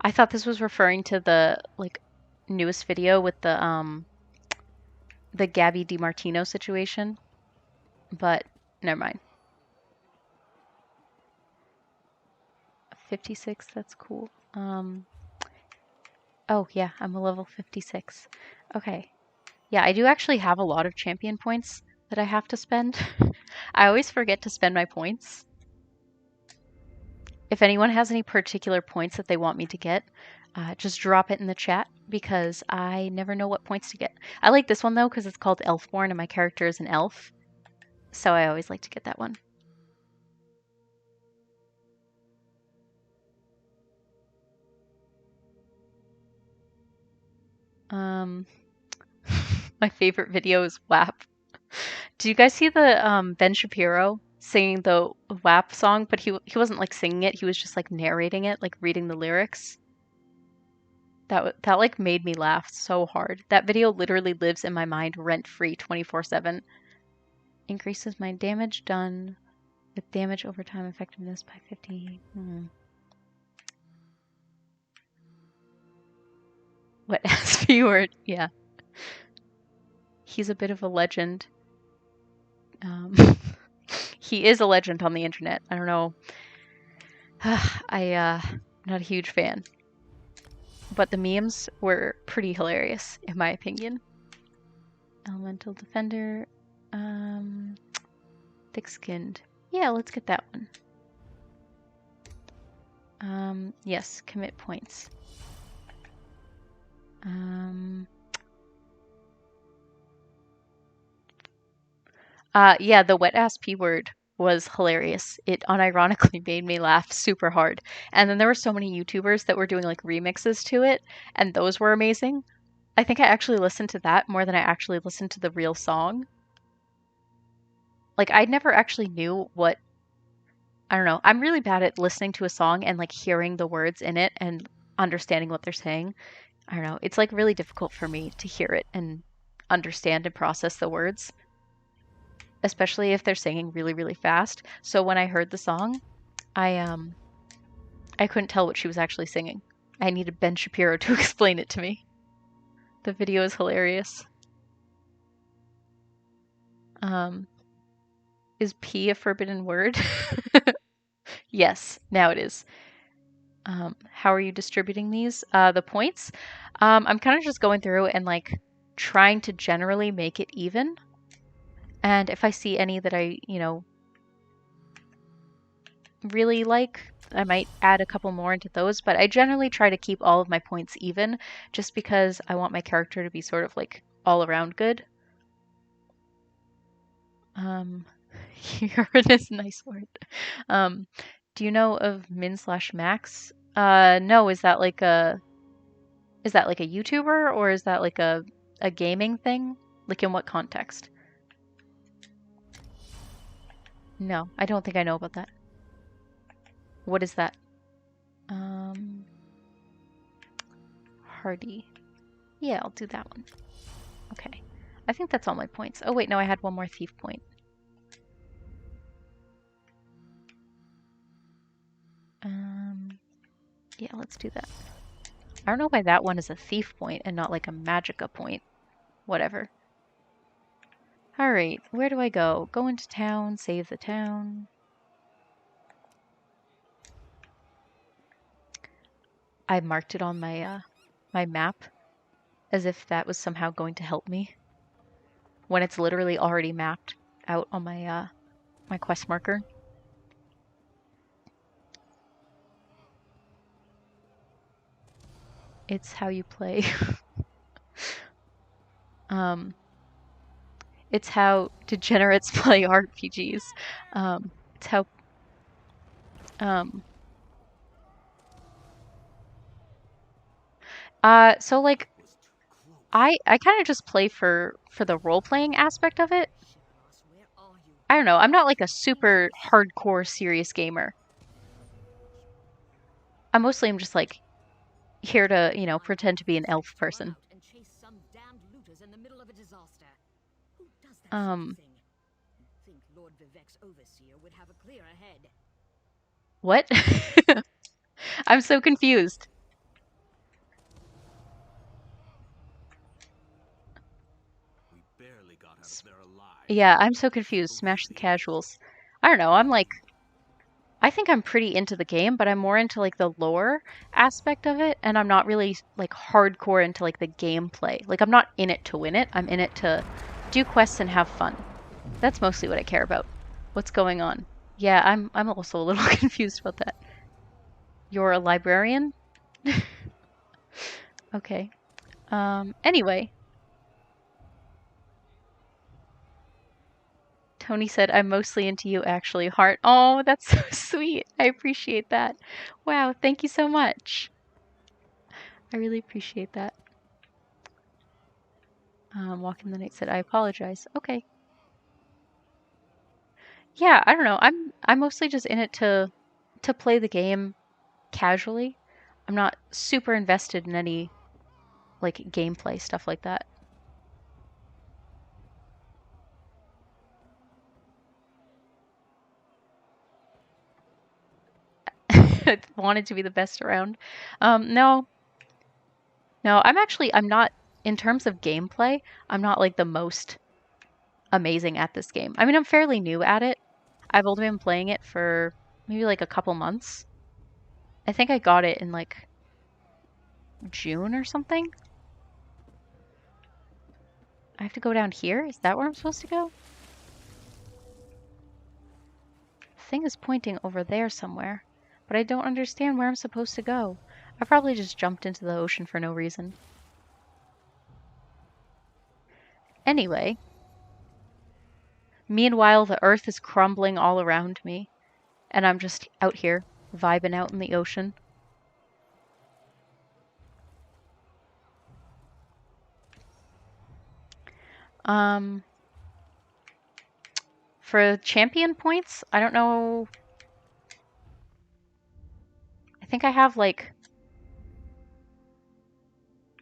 I thought this was referring to the, like, newest video with the Gabby DiMartino situation, but never mind. 56, that's cool. Oh yeah, I'm a level 56. Okay. Yeah, I do actually have a lot of champion points that I have to spend. I always forget to spend my points. If anyone has any particular points that they want me to get, just drop it in the chat because I never know what points to get. I like this one though because it's called Elfborn and my character is an elf. So I always like to get that one. My favorite video is WAP. Did you guys see the Ben Shapiro singing the WAP song? But he wasn't like singing it. He was just like narrating it, like reading the lyrics. That like made me laugh so hard. That video literally lives in my mind rent free 24/7. Increases my damage done with damage over time effectiveness by 50. What SP word? Yeah. He's a bit of a legend. He is a legend on the internet. I don't know. I'm not a huge fan. But the memes were pretty hilarious, in my opinion. Elemental Defender. Thick-skinned. Yeah, let's get that one. Yes, commit points. Yeah, the wet-ass P word was hilarious. It unironically made me laugh super hard. And then there were so many YouTubers that were doing like remixes to it, and those were amazing. I think I actually listened to that more than I actually listened to the real song. Like, I never actually knew what, I don't know. I'm really bad at listening to a song and like hearing the words in it and understanding what they're saying. I don't know. It's like really difficult for me to hear it and understand and process the words, especially if they're singing really, really fast. So when I heard the song, I couldn't tell what she was actually singing. I needed Ben Shapiro to explain it to me. The video is hilarious. Is P a forbidden word? Yes, now it is. How are you distributing these? The points? I'm kind of just going through and like trying to generally make it even. And if I see any that I, really like, I might add a couple more into those, but I generally try to keep all of my points even just because I want my character to be sort of like all around good. Urine is a nice word. Do you know of min/max? No, is that like a YouTuber or is that like a gaming thing? Like in what context? No, I don't think I know about that. What is that? Hardy. Yeah, I'll do that one. Okay. I think that's all my points. Oh wait, no, I had one more thief point. Yeah, let's do that. I don't know why that one is a thief point and not like a magicka point. Whatever. Alright, where do I go? Go into town, save the town. I marked it on my my map as if that was somehow going to help me when it's literally already mapped out on my my quest marker. It's how you play. It's how degenerates play RPGs. It's how so like Was too close. I kind of just play for the role playing aspect of it. Shitboss, where are you? I don't know. I'm not like a super hardcore serious gamer. I mostly am just like here to, you know, pretend to be an elf Run person. out and chase some damned looters in the middle of a disaster. Who does that sort of thing? You'd think Lord Vivek's overseer would have a clearer head. What? I'm so confused. We barely got out of there alive. Yeah, I'm so confused. Smash the casuals. I don't know. I'm like I think I'm pretty into the game, but I'm more into like the lore aspect of it, and I'm not really like hardcore into like the gameplay. Like I'm not in it to win it. I'm in it to do quests and have fun. That's mostly what I care about. What's going on? Yeah, I'm also a little confused about that. You're a librarian? Okay. Anyway, Tony said I'm mostly into you actually, Heart. Oh, that's so sweet. I appreciate that. Wow, thank you so much. I really appreciate that. Walking the Night said I apologize. Okay. Yeah, I don't know. I'm mostly just in it to play the game casually. I'm not super invested in any like gameplay stuff like that. Wanted to be the best around. No, no. I'm not in terms of gameplay. I'm not like the most amazing at this game. I mean, I'm fairly new at it. I've only been playing it for maybe like a couple months. I think I got it in like June or something. I have to go down here? Is that where I'm supposed to go? The thing is pointing over there somewhere, but I don't understand where I'm supposed to go. I probably just jumped into the ocean for no reason. Anyway, meanwhile, the earth is crumbling all around me, and I'm just out here, vibing out in the ocean. Um, for champion points, I don't know. I think I have like,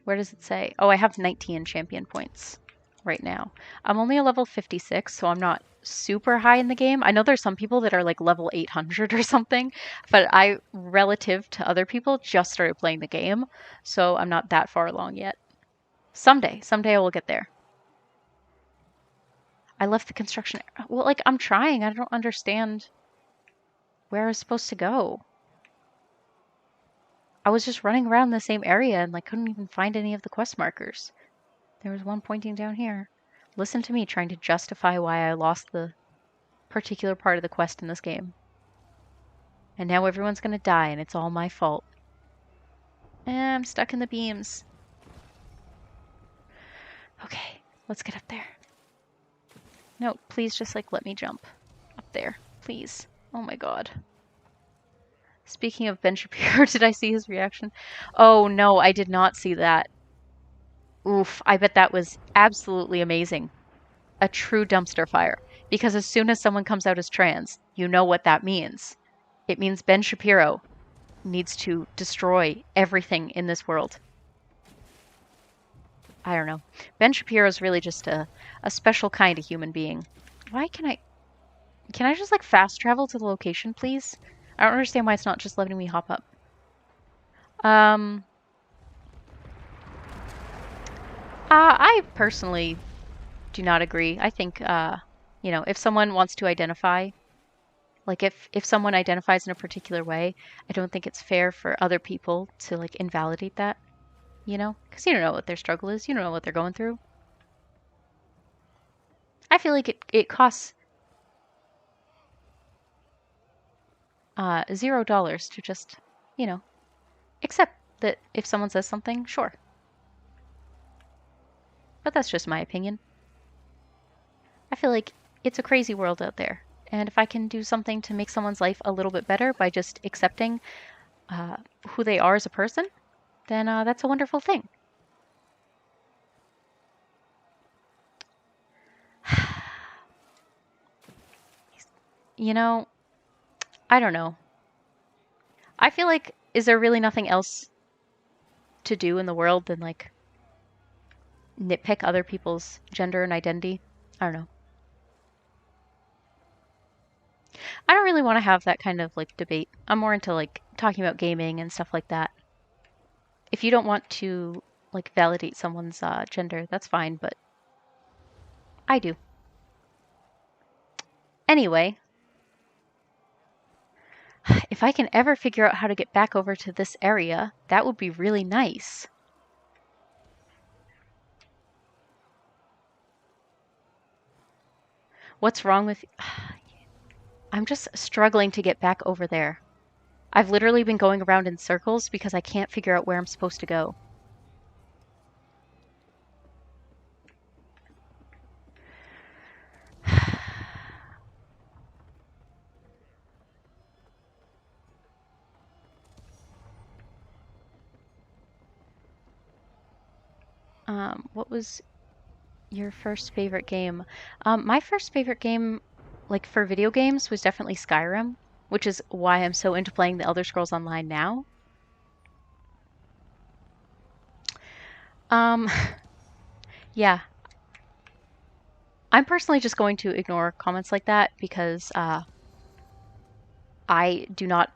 where does it say? Oh, I have 19 champion points right now. I'm only a level 56, so I'm not super high in the game. I know there's some people that are like level 800 or something, but I, relative to other people, just started playing the game, so I'm not that far along yet. Someday I will get there. I left the construction. Well, like, I'm trying. I don't understand where I was supposed to go. I was just running around the same area and, like, couldn't even find any of the quest markers. There was one pointing down here. Listen to me trying to justify why I lost the particular part of the quest in this game. And now everyone's gonna die and it's all my fault. I'm stuck in the beams. Okay, let's get up there. No, please just, like, let me jump up there. Please. Oh my god. Speaking of Ben Shapiro, did I see his reaction? Oh no, I did not see that. Oof, I bet that was absolutely amazing. A true dumpster fire. Because as soon as someone comes out as trans, you know what that means. It means Ben Shapiro needs to destroy everything in this world. I don't know. Ben Shapiro is really just a special kind of human being. Why can I just like fast travel to the location, please? I don't understand why it's not just letting me hop up. I personally do not agree. I think, you know, if someone wants to identify, like if someone identifies in a particular way, I don't think it's fair for other people to like invalidate that, you know? Because you don't know what their struggle is. You don't know what they're going through. I feel like it costs $0 to just, you know, accept that if someone says something, sure. But that's just my opinion. I feel like it's a crazy world out there. And if I can do something to make someone's life a little bit better by just accepting who they are as a person, then that's a wonderful thing. You know, I don't know. I feel like, is there really nothing else to do in the world than, like, nitpick other people's gender and identity? I don't know. I don't really want to have that kind of, like, debate. I'm more into, like, talking about gaming and stuff like that. If you don't want to, like, validate someone's gender, that's fine, but I do. Anyway, if I can ever figure out how to get back over to this area, that would be really nice. What's wrong with... I'm just struggling to get back over there. I've literally been going around in circles because I can't figure out where I'm supposed to go. What was your first favorite game? My first favorite game, like for video games, was definitely Skyrim, which is why I'm so into playing the Elder Scrolls Online now. Yeah. I'm personally just going to ignore comments like that because I do not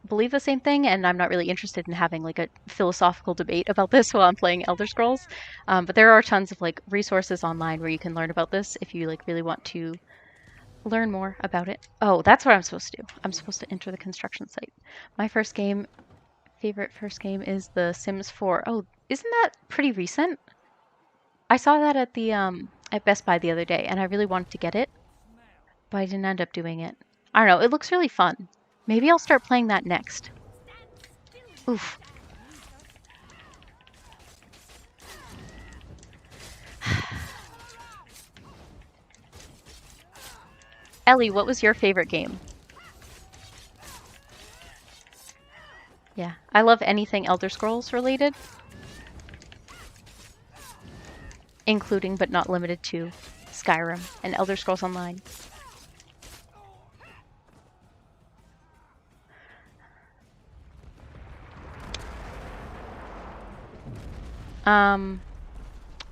believe the same thing, and I'm not really interested in having like a philosophical debate about this while I'm playing Elder Scrolls. But there are tons of like resources online where you can learn about this if you like really want to learn more about it. Oh, that's what I'm supposed to do. I'm supposed to enter the construction site. My favorite first game is The Sims 4. Oh, isn't that pretty recent? I saw that at the at Best Buy the other day, and I really wanted to get it, but I didn't end up doing it. I don't know. It looks really fun. Maybe I'll start playing that next. Oof. Ellie, what was your favorite game? Yeah, I love anything Elder Scrolls related, including but not limited to Skyrim and Elder Scrolls Online.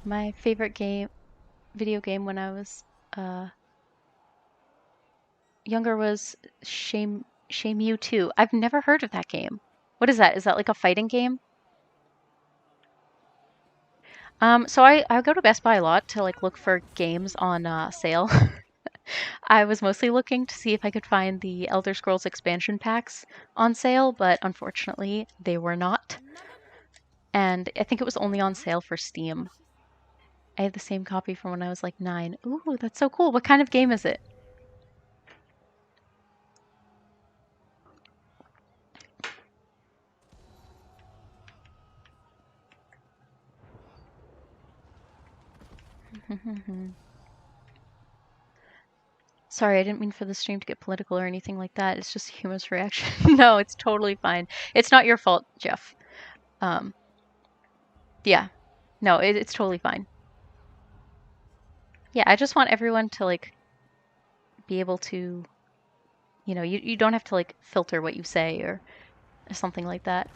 My favorite video game when I was younger was Shame You 2. I've never heard of that game. What is that? Is that like a fighting game? So I go to Best Buy a lot to like look for games on sale. I was mostly looking to see if I could find the Elder Scrolls expansion packs on sale, but unfortunately they were not. And I think it was only on sale for Steam. I have the same copy from when I was like 9. Ooh, that's so cool. What kind of game is it? Sorry, I didn't mean for the stream to get political or anything like that. It's just a humorous reaction. No, it's totally fine. It's not your fault, Jeff. Yeah. No, it's totally fine. Yeah, I just want everyone to, like, be able to, you know, you don't have to, like, filter what you say or something like that.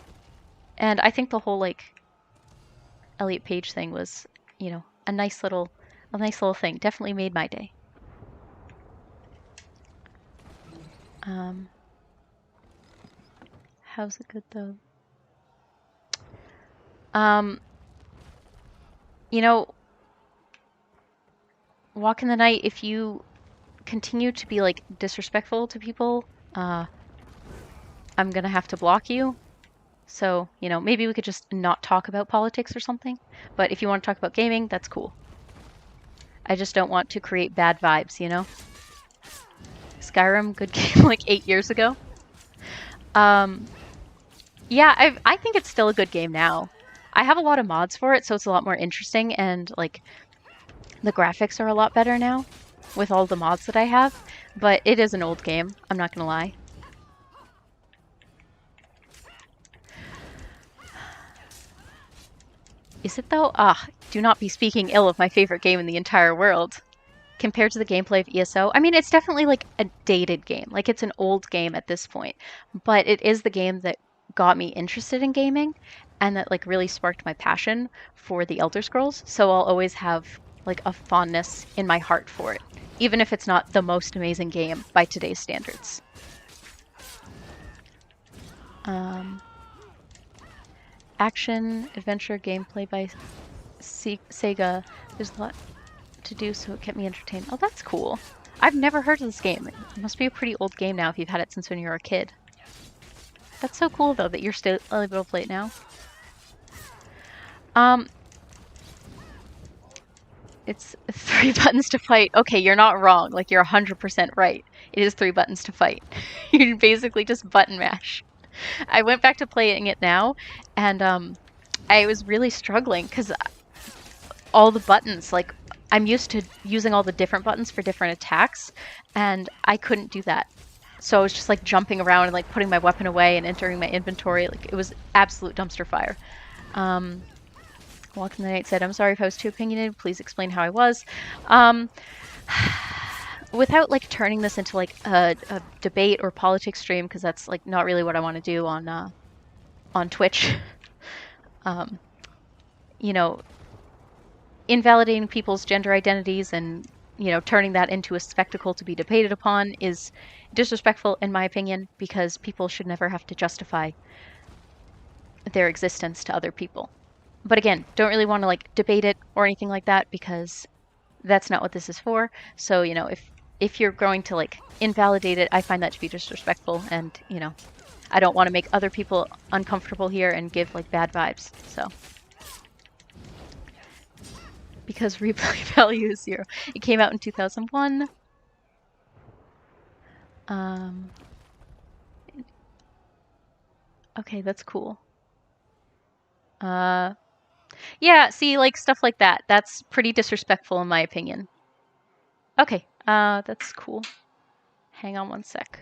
And I think the whole, like, Elliot Page thing was, you know, a nice little thing. Definitely made my day. How's it good though? You know, Walk in the Night, if you continue to be like disrespectful to people, I'm gonna have to block you. So, you know, maybe we could just not talk about politics or something. But if you want to talk about gaming, that's cool. I just don't want to create bad vibes, you know? Skyrim, good game like 8 years ago. Yeah, I think it's still a good game now. I have a lot of mods for it, so it's a lot more interesting, and like the graphics are a lot better now with all the mods that I have. But it is an old game, I'm not gonna lie. Is it though? Ah, do not be speaking ill of my favorite game in the entire world. Compared to the gameplay of ESO, I mean, it's definitely like a dated game. Like it's an old game at this point, but it is the game that got me interested in gaming and that like really sparked my passion for the Elder Scrolls. So I'll always have like a fondness in my heart for it, even if it's not the most amazing game by today's standards. Action, adventure, gameplay by Sega. There's a lot to do, so it kept me entertained. Oh, that's cool. I've never heard of this game. It must be a pretty old game now if you've had it since when you were a kid. That's so cool, though, that you're still able to play it now. It's 3 buttons to fight. Okay, you're not wrong. Like, you're 100% right. It is 3 buttons to fight. You can basically just button mash. I went back to playing it now, and I was really struggling because all the buttons, like, I'm used to using all the different buttons for different attacks, and I couldn't do that. So I was just like jumping around and like putting my weapon away and entering my inventory. Like it was absolute dumpster fire. Walking the Night said, I'm sorry if I was too opinionated. Please explain how I was. Without like turning this into like a debate or politics stream, because that's like not really what I want to do on Twitch. You know, invalidating people's gender identities and, you know, turning that into a spectacle to be debated upon is disrespectful in my opinion, because people should never have to justify their existence to other people. But again, don't really want to like debate it or anything like that, because that's not what this is for. So, you know, if you're going to like invalidate it, I find that to be disrespectful, and, you know, I don't want to make other people uncomfortable here and give like bad vibes. So because replay value is 0. It came out in 2001. Okay, that's cool. Yeah, see, like stuff like that. That's pretty disrespectful in my opinion. Okay, that's cool. Hang on one sec.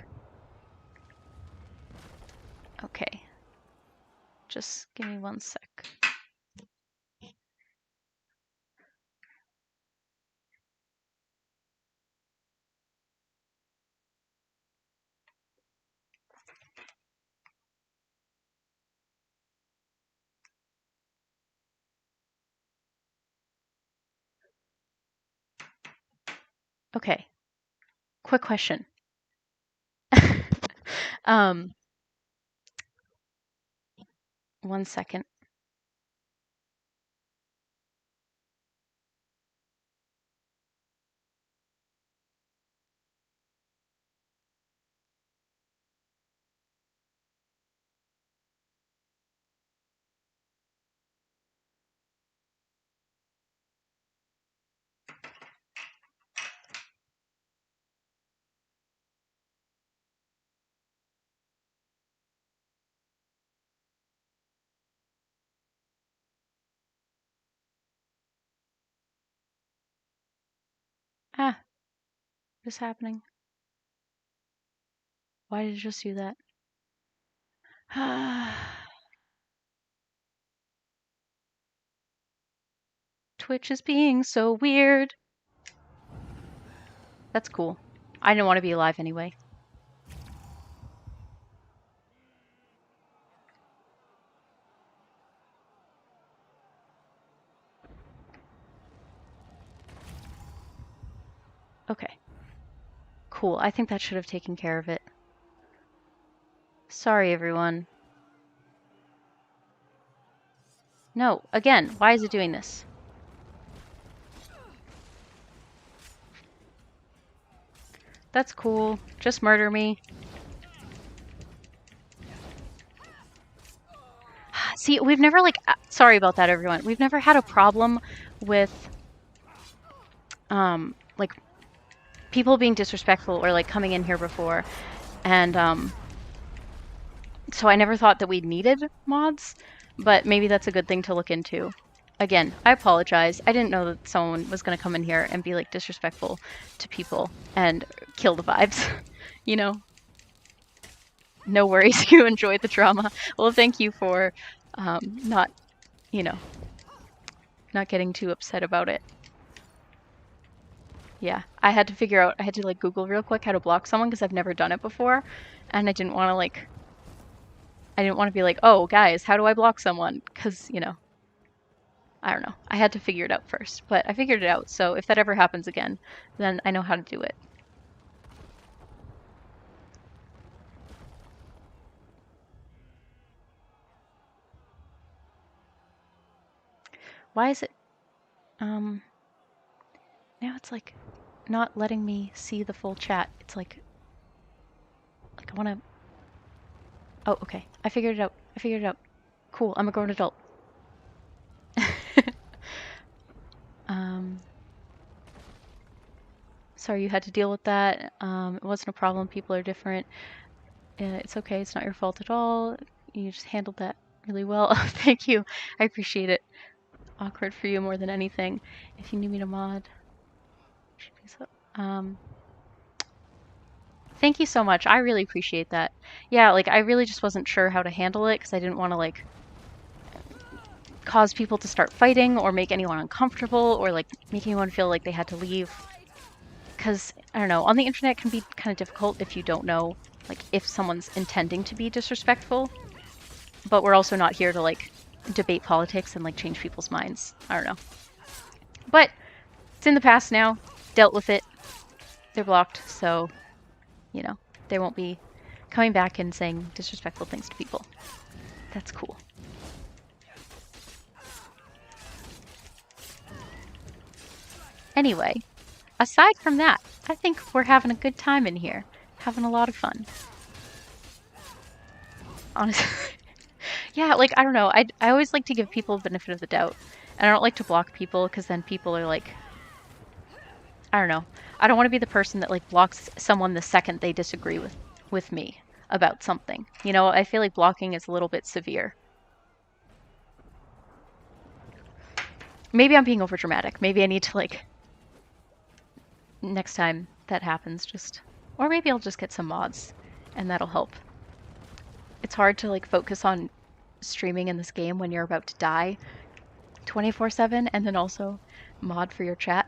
Okay. Just give me one sec. Okay. Quick question. One second. Ah, what is happening? Why did it just do that? Twitch is being so weird. That's cool. I didn't want to be alive anyway. Okay. Cool. I think that should have taken care of it. Sorry, everyone. No, again, why is it doing this? That's cool. Just murder me. See, we've never like, sorry about that, everyone. We've never had a problem with, like, people being disrespectful or like coming in here before and, So I never thought that we needed mods, but maybe that's a good thing to look into. Again, I apologize. I didn't know that someone was going to come in here and be like disrespectful to people and kill the vibes, you know? No worries, you enjoyed the drama. Well, thank you for not, you know, not getting too upset about it. Yeah, I had to like Google real quick how to block someone because I've never done it before, and I didn't want to be like, oh, guys, how do I block someone? Because, you know, I don't know. I had to figure it out first, but I figured it out, so if that ever happens again, then I know how to do it. Why is it, now it's like not letting me see the full chat. It's like I want to, oh, okay. I figured it out. I figured it out. Cool, I'm a grown adult. Sorry you had to deal with that. It wasn't a problem. People are different. It's okay. It's not your fault at all. You just handled that really well. Thank you. I appreciate it. Awkward for you more than anything. If you need me to mod. Thank you so much. I really appreciate that. Yeah, like I really just wasn't sure how to handle it because I didn't want to like cause people to start fighting or make anyone uncomfortable or like make anyone feel like they had to leave. Because, I don't know, on the internet it can be kind of difficult if you don't know, like, if someone's intending to be disrespectful. But we're also not here to, like, debate politics and, like, change people's minds. I don't know. But it's in the past now. Dealt with it. They're blocked, so, you know, they won't be coming back and saying disrespectful things to people. That's cool. Anyway, aside from that, I think we're having a good time in here. Having a lot of fun. Honestly. Yeah, like, I don't know. I always like to give people the benefit of the doubt. And I don't like to block people because then people are like... I don't know. I don't want to be the person that, like, blocks someone the second they disagree with me about something. You know, I feel like blocking is a little bit severe. Maybe I'm being overdramatic. Maybe I need to, like... Next time that happens, just... Or maybe I'll just get some mods, and that'll help. It's hard to, like, focus on streaming in this game when you're about to die 24/7, and then also mod for your chat.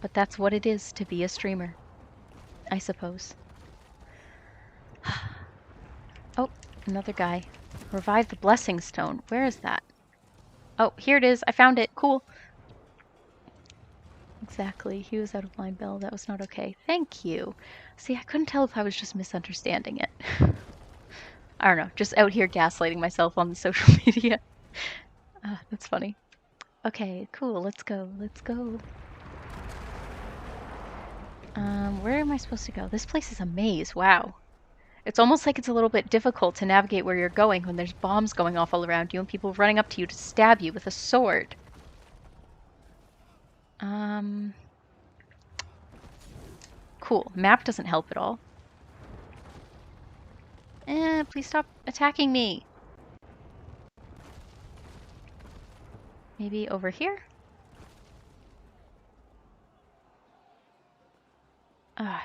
But that's what it is to be a streamer, I suppose. Oh, another guy. Revive the Blessing Stone. Where is that? Oh, here it is. I found it. Cool. Exactly. He was out of line, Belle. That was not okay. Thank you. See, I couldn't tell if I was just misunderstanding it. I don't know. Just out here gaslighting myself on the social media. That's funny. Okay, cool. Let's go. Let's go. Where am I supposed to go? This place is a maze. Wow. It's almost like it's a little bit difficult to navigate where you're going when there's bombs going off all around you and people running up to you to stab you with a sword. Cool. Map doesn't help at all. Please stop attacking me. Maybe over here?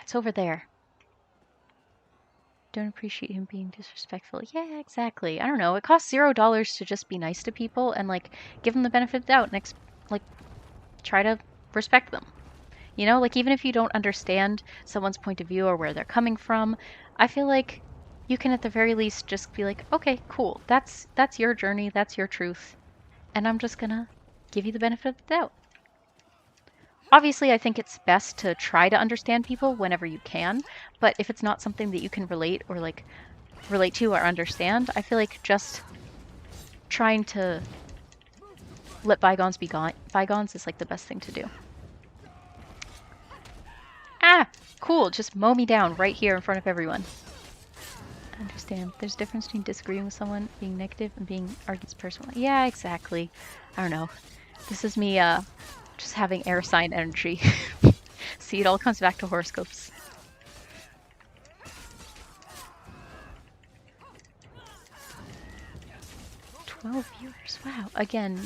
It's over there. Don't appreciate him being disrespectful. Yeah, exactly. I don't know. It costs $0 to just be nice to people and, like, give them the benefit of the doubt and, like, try to respect them. You know, like, even if you don't understand someone's point of view or where they're coming from, I feel like you can at the very least just be like, okay, cool. That's your journey. That's your truth. And I'm just gonna give you the benefit of the doubt. Obviously, I think it's best to try to understand people whenever you can, but if it's not something that you can relate or, like, relate to or understand, I feel like just trying to let bygones be bygones is, like, the best thing to do. Ah! Cool, just mow me down right here in front of everyone. I understand. There's a difference between disagreeing with someone, being negative, and being argues personally. Yeah, exactly. I don't know. This is me, just having air sign energy. See, it all comes back to horoscopes. 12 viewers. Wow. Again,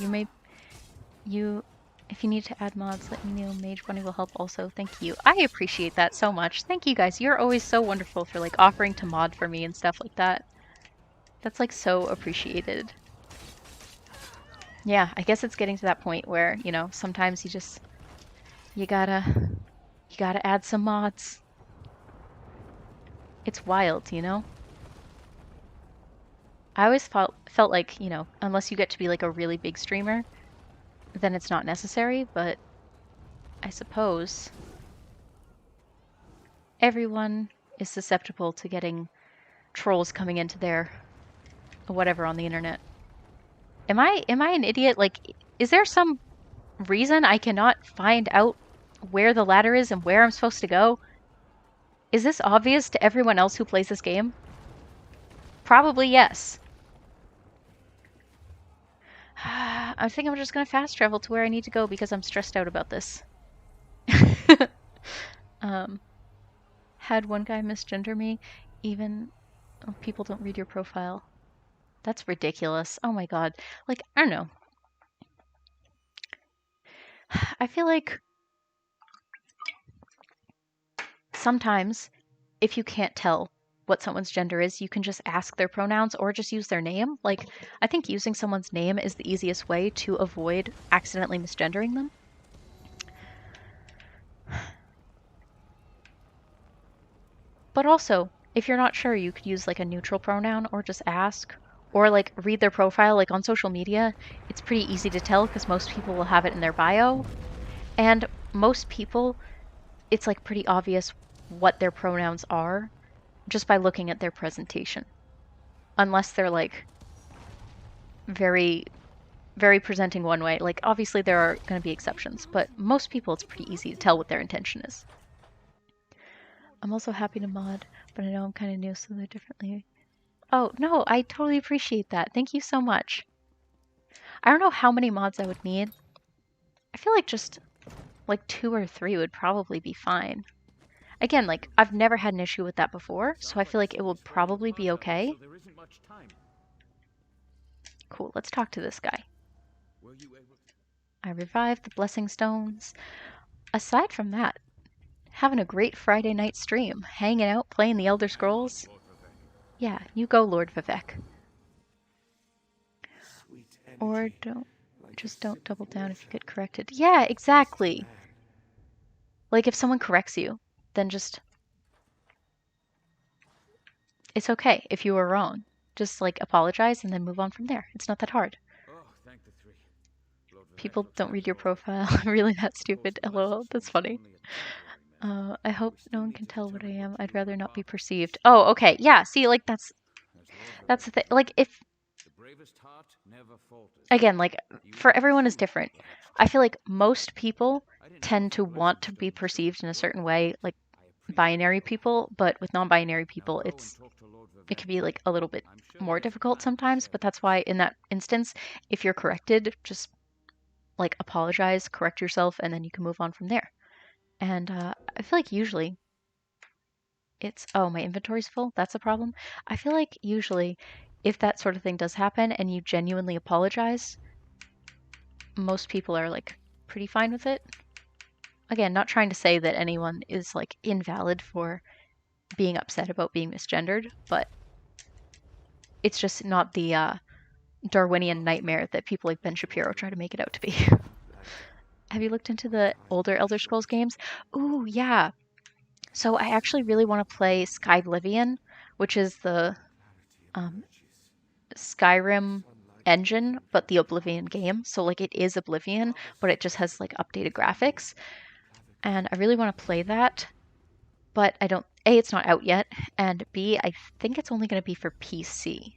if you need to add mods, let me know. Mage Bunny will help also. Thank you. I appreciate that so much. Thank you guys. You're always so wonderful for like offering to mod for me and stuff like that. That's like so appreciated. Yeah, I guess it's getting to that point where, you know, sometimes you gotta add some mods. It's wild, you know? I always felt like, you know, unless you get to be like a really big streamer, then it's not necessary, but I suppose everyone is susceptible to getting trolls coming into their whatever on the internet. Am I an idiot? Like, is there some reason I cannot find out where the ladder is and where I'm supposed to go? Is this obvious to everyone else who plays this game? Probably yes. I think I'm just gonna fast travel to where I need to go because I'm stressed out about this. Had one guy misgender me, even people don't read your profile. That's ridiculous. Oh my god. Like, I don't know. I feel like sometimes if you can't tell what someone's gender is, you can just ask their pronouns or just use their name. Like, I think using someone's name is the easiest way to avoid accidentally misgendering them. But also, if you're not sure, you could use like a neutral pronoun or just ask. Or like read their profile. Like on social media, it's pretty easy to tell because most people will have it in their bio. And most people, it's like pretty obvious what their pronouns are just by looking at their presentation. Unless they're like very, very presenting one way. Like obviously there are going to be exceptions, but most people it's pretty easy to tell what their intention is. I'm also happy to mod, but I know I'm kind of new, so they're differently. Oh, no, I totally appreciate that. Thank you so much. I don't know how many mods I would need. I feel like just like 2 or 3 would probably be fine. Again, like I've never had an issue with that before, so I feel like it will probably be okay. Cool, let's talk to this guy. I revived the blessing stones. Aside from that, having a great Friday night stream, hanging out, playing the Elder Scrolls. Yeah, you go, Lord Vivek. Or don't double down if you get corrected. Yeah, exactly. Like if someone corrects you, then just it's okay if you were wrong. Just like apologize and then move on from there. It's not that hard. People don't read your profile. Really that stupid? LOL. That's funny. I hope no one can tell what I am. I'd rather not be perceived. Oh, okay. Yeah, see, like that's the thing. Like if again, like for everyone is different. I feel like most people tend to want to be perceived in a certain way, like binary people, but with non-binary people it can be like a little bit more difficult sometimes, but that's why in that instance, if you're corrected, just like apologize, correct yourself, and then you can move on from there. And I feel like usually it's, oh, my inventory's full. That's a problem. I feel like usually if that sort of thing does happen and you genuinely apologize, most people are like pretty fine with it. Again, not trying to say that anyone is like invalid for being upset about being misgendered, but it's just not the Darwinian nightmare that people like Ben Shapiro try to make it out to be. Have you looked into the older Elder Scrolls games? Ooh, yeah. So I actually really want to play Skyblivion, which is the Skyrim engine, but the Oblivion game. So like it is Oblivion, but it just has like updated graphics. And I really want to play that, but I don't, A, it's not out yet, and B, I think it's only going to be for PC,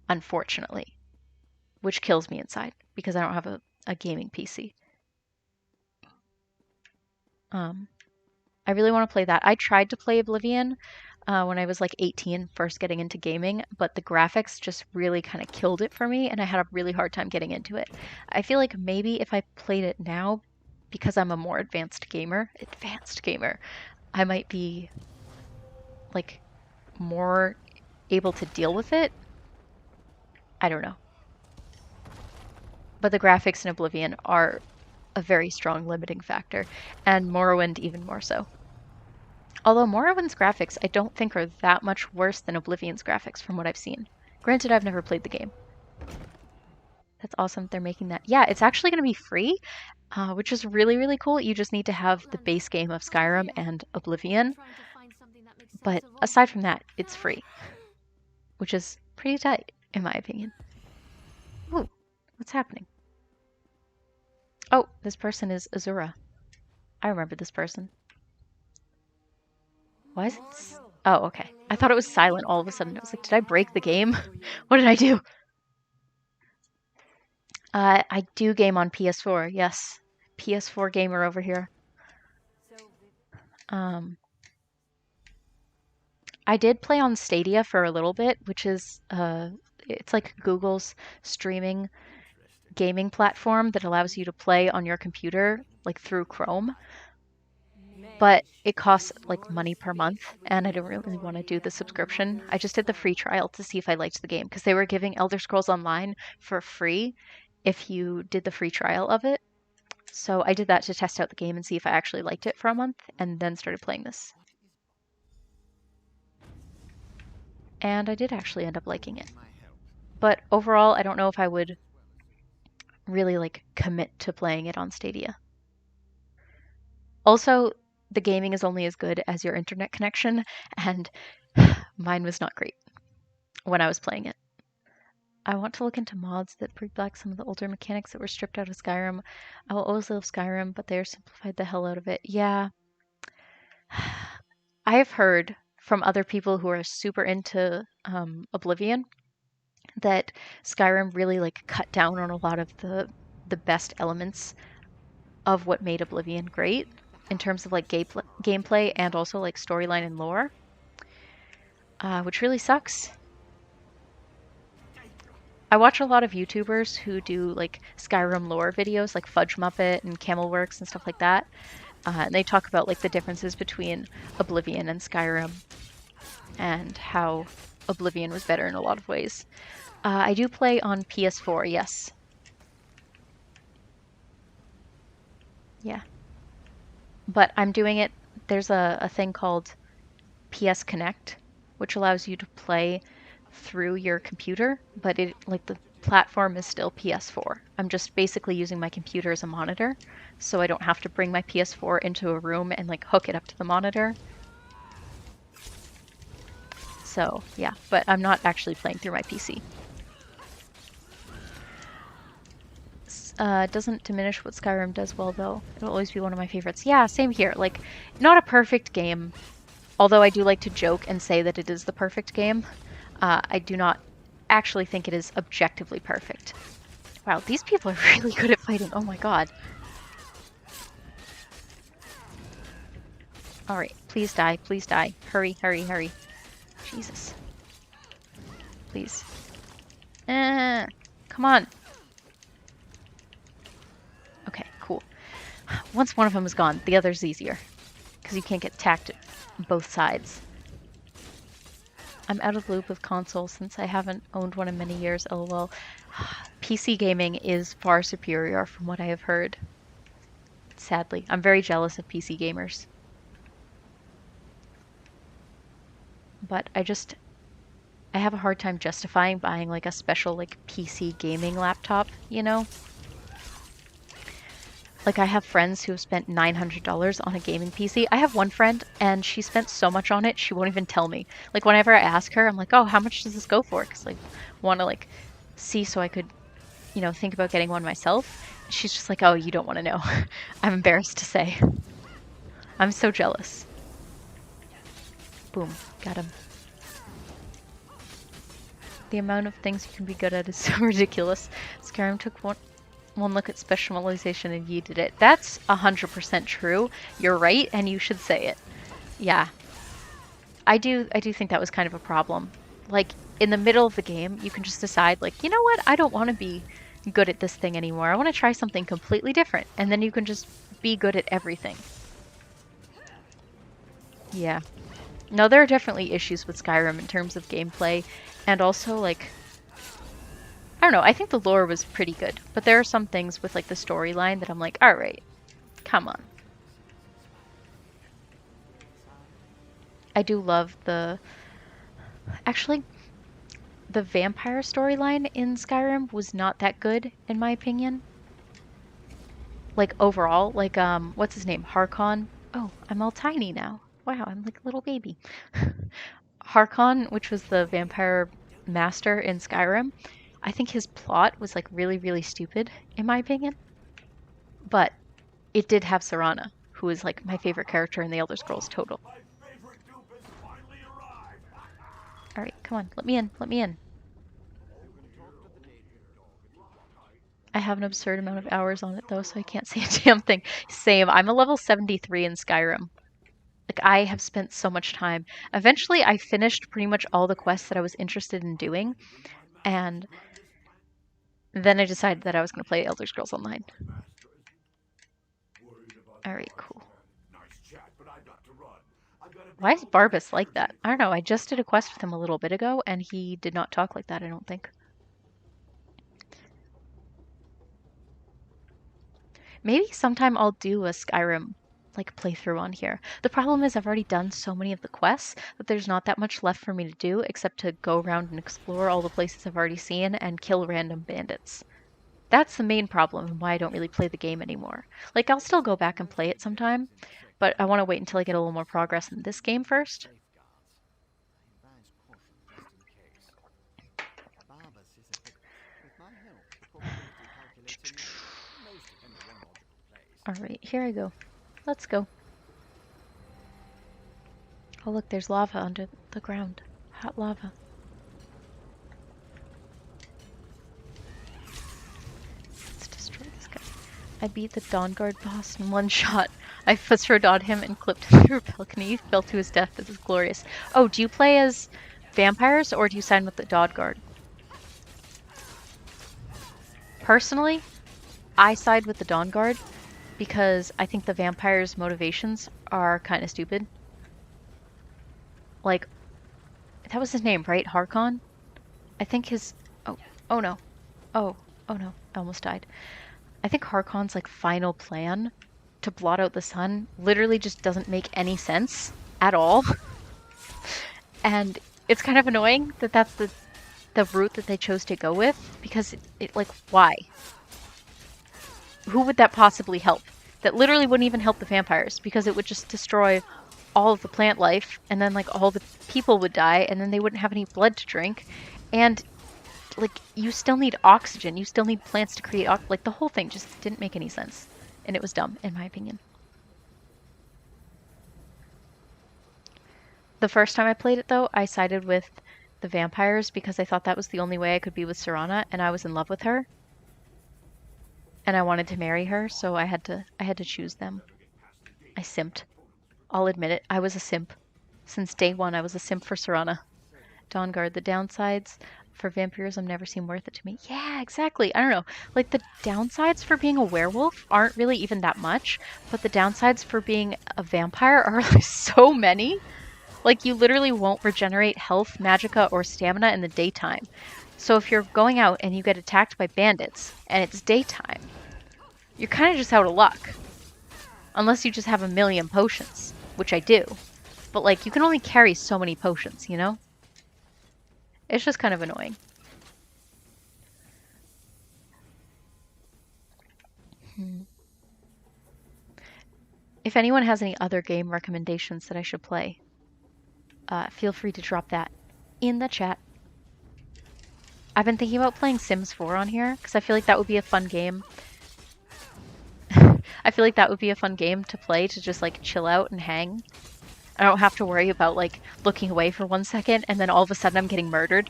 unfortunately, which kills me inside because I don't have a gaming PC. I really want to play that. I tried to play Oblivion when I was like 18, first getting into gaming, but the graphics just really kind of killed it for me, and I had a really hard time getting into it. I feel like maybe if I played it now, because I'm a more advanced gamer, I might be like more able to deal with it. I don't know. But the graphics in Oblivion are a very strong limiting factor, and Morrowind even more so. Although Morrowind's graphics I don't think are that much worse than Oblivion's graphics from what I've seen. Granted, I've never played the game. That's awesome they're making that. Yeah, it's actually going to be free, which is really, really cool. You just need to have the base game of Skyrim and Oblivion. But aside from that, it's free, which is pretty tight, in my opinion. Ooh, what's happening? Oh, this person is Azura. I remember this person. Why is it? Oh, okay. I thought it was silent all of a sudden. I was like, did I break the game? What did I do? I do game on PS4, yes. PS4 gamer over here. I did play on Stadia for a little bit, which is it's like Google's streaming gaming platform that allows you to play on your computer like through Chrome. But it costs like money per month, and I don't really want to do the subscription. I just did the free trial to see if I liked the game because they were giving Elder Scrolls Online for free if you did the free trial of it. So I did that to test out the game and see if I actually liked it for a month, and then started playing this. And I did actually end up liking it. But overall, I don't know if I would really like commit to playing it on Stadia. Also, the gaming is only as good as your internet connection, and mine was not great when I was playing it. I want to look into mods that bring back some of the older mechanics that were stripped out of Skyrim. I will always love Skyrim, but they are simplified the hell out of it. Yeah. I have heard from other people who are super into Oblivion that Skyrim really like cut down on a lot of the best elements of what made Oblivion great in terms of like gameplay and also like storyline and lore, which really sucks. I watch a lot of YouTubers who do like Skyrim lore videos, like Fudge Muppet and Camelworks and stuff like that. And they talk about like the differences between Oblivion and Skyrim and how Oblivion was better in a lot of ways. I do play on PS4, yes. Yeah. But I'm doing it, there's a thing called PS Connect, which allows you to play through your computer, but it like the platform is still PS4. I'm just basically using my computer as a monitor, so I don't have to bring my PS4 into a room and like hook it up to the monitor. So yeah, but I'm not actually playing through my PC. Doesn't diminish what Skyrim does well though. It'll always be one of my favorites. Yeah, same here. Like, not a perfect game, although I do like to joke and say that it is the perfect game. I do not actually think it is objectively perfect. Wow, these people are really good at fighting. Oh my god. Alright, please die, please die. Hurry, hurry, hurry. Jesus. Please. Come on. Okay, cool. Once one of them is gone, the other's easier. Because you can't get attacked both sides. I'm out of loop with consoles since I haven't owned one in many years, lol. PC gaming is far superior from what I have heard. Sadly. I'm very jealous of PC gamers. But I have a hard time justifying buying like a special like PC gaming laptop, you know? Like I have friends who have spent $900 on a gaming PC. I have one friend and she spent so much on it she won't even tell me. Like whenever I ask her, I'm like, oh, how much does this go for? Because like want to like see so I could, you know, think about getting one myself. She's just like, oh, you don't want to know. I'm embarrassed to say. I'm so jealous. Boom, got him. The amount of things you can be good at is so ridiculous. Skyrim took one look at specialization and yeeted it. That's 100% true. You're right, and you should say it. Yeah. I do think that was kind of a problem. Like, in the middle of the game, you can just decide, like, you know what? I don't want to be good at this thing anymore. I want to try something completely different. And then you can just be good at everything. Yeah. No, there are definitely issues with Skyrim in terms of gameplay. And also, like, I don't know, I think the lore was pretty good, but there are some things with like the storyline that I'm like, all right, come on. I do love actually, the vampire storyline in Skyrim was not that good, in my opinion. Like, overall, like, what's his name? Harkon? Oh, I'm all tiny now. Wow, I'm like a little baby. Harkon, which was the vampire master in Skyrim, I think his plot was like really, really stupid, in my opinion. But it did have Serana, who is like my favorite character in the Elder Scrolls total. Alright, come on, let me in, let me in. I have an absurd amount of hours on it though, so I can't say a damn thing. Same, I'm a level 73 in Skyrim. Like, I have spent so much time. Eventually, I finished pretty much all the quests that I was interested in doing, and then I decided that I was going to play Elder Scrolls Online. Alright, cool. Why is Barbas like that? I don't know, I just did a quest with him a little bit ago, and he did not talk like that, I don't think. Maybe sometime I'll do a Skyrim like playthrough on here. The problem is I've already done so many of the quests that there's not that much left for me to do except to go around and explore all the places I've already seen and kill random bandits. That's the main problem and why I don't really play the game anymore. Like, I'll still go back and play it sometime, but I want to wait until I get a little more progress in this game first. Alright, here I go. Let's go. Oh look, there's lava under the ground. Hot lava. Let's destroy this guy. I beat the Dawnguard boss in one shot. I fusrodawed him and clipped him through a balcony. He fell to his death. This is glorious. Oh, do you play as vampires or do you sign with the Dawnguard? Personally, I side with the Dawnguard because I think the vampires' motivations are kind of stupid. Like, that was his name, right? Harkon? I think his... Oh no. Oh no. I almost died. I think Harkon's, like, final plan to blot out the sun literally just doesn't make any sense at all. And it's kind of annoying that that's the route that they chose to go with, because it like, why? Who would that possibly help? That literally wouldn't even help the vampires, because it would just destroy all of the plant life, and then like all the people would die, and then they wouldn't have any blood to drink, and like you still need oxygen, you still need plants to create like the whole thing just didn't make any sense, and it was dumb in my opinion. The first time I played it though, I sided with the vampires because I thought that was the only way I could be with Serana, and I was in love with her. And I wanted to marry her, so I had to choose them. I simped. I'll admit it, I was a simp. Since day one, I was a simp for Serana. Dawnguard, the downsides for vampirism never seem worth it to me. Yeah, exactly. I don't know. Like, the downsides for being a werewolf aren't really even that much, but the downsides for being a vampire are like so many. Like, you literally won't regenerate health, magicka, or stamina in the daytime. So if you're going out and you get attacked by bandits, and it's daytime, you're kind of just out of luck. Unless you just have a million potions, which I do. But, like, you can only carry so many potions, you know? It's just kind of annoying. If anyone has any other game recommendations that I should play, feel free to drop that in the chat. I've been thinking about playing Sims 4 on here, because I feel like that would be a fun game. I feel like that would be a fun game to play, to just like chill out and hang. I don't have to worry about like looking away for 1 second and then all of a sudden I'm getting murdered.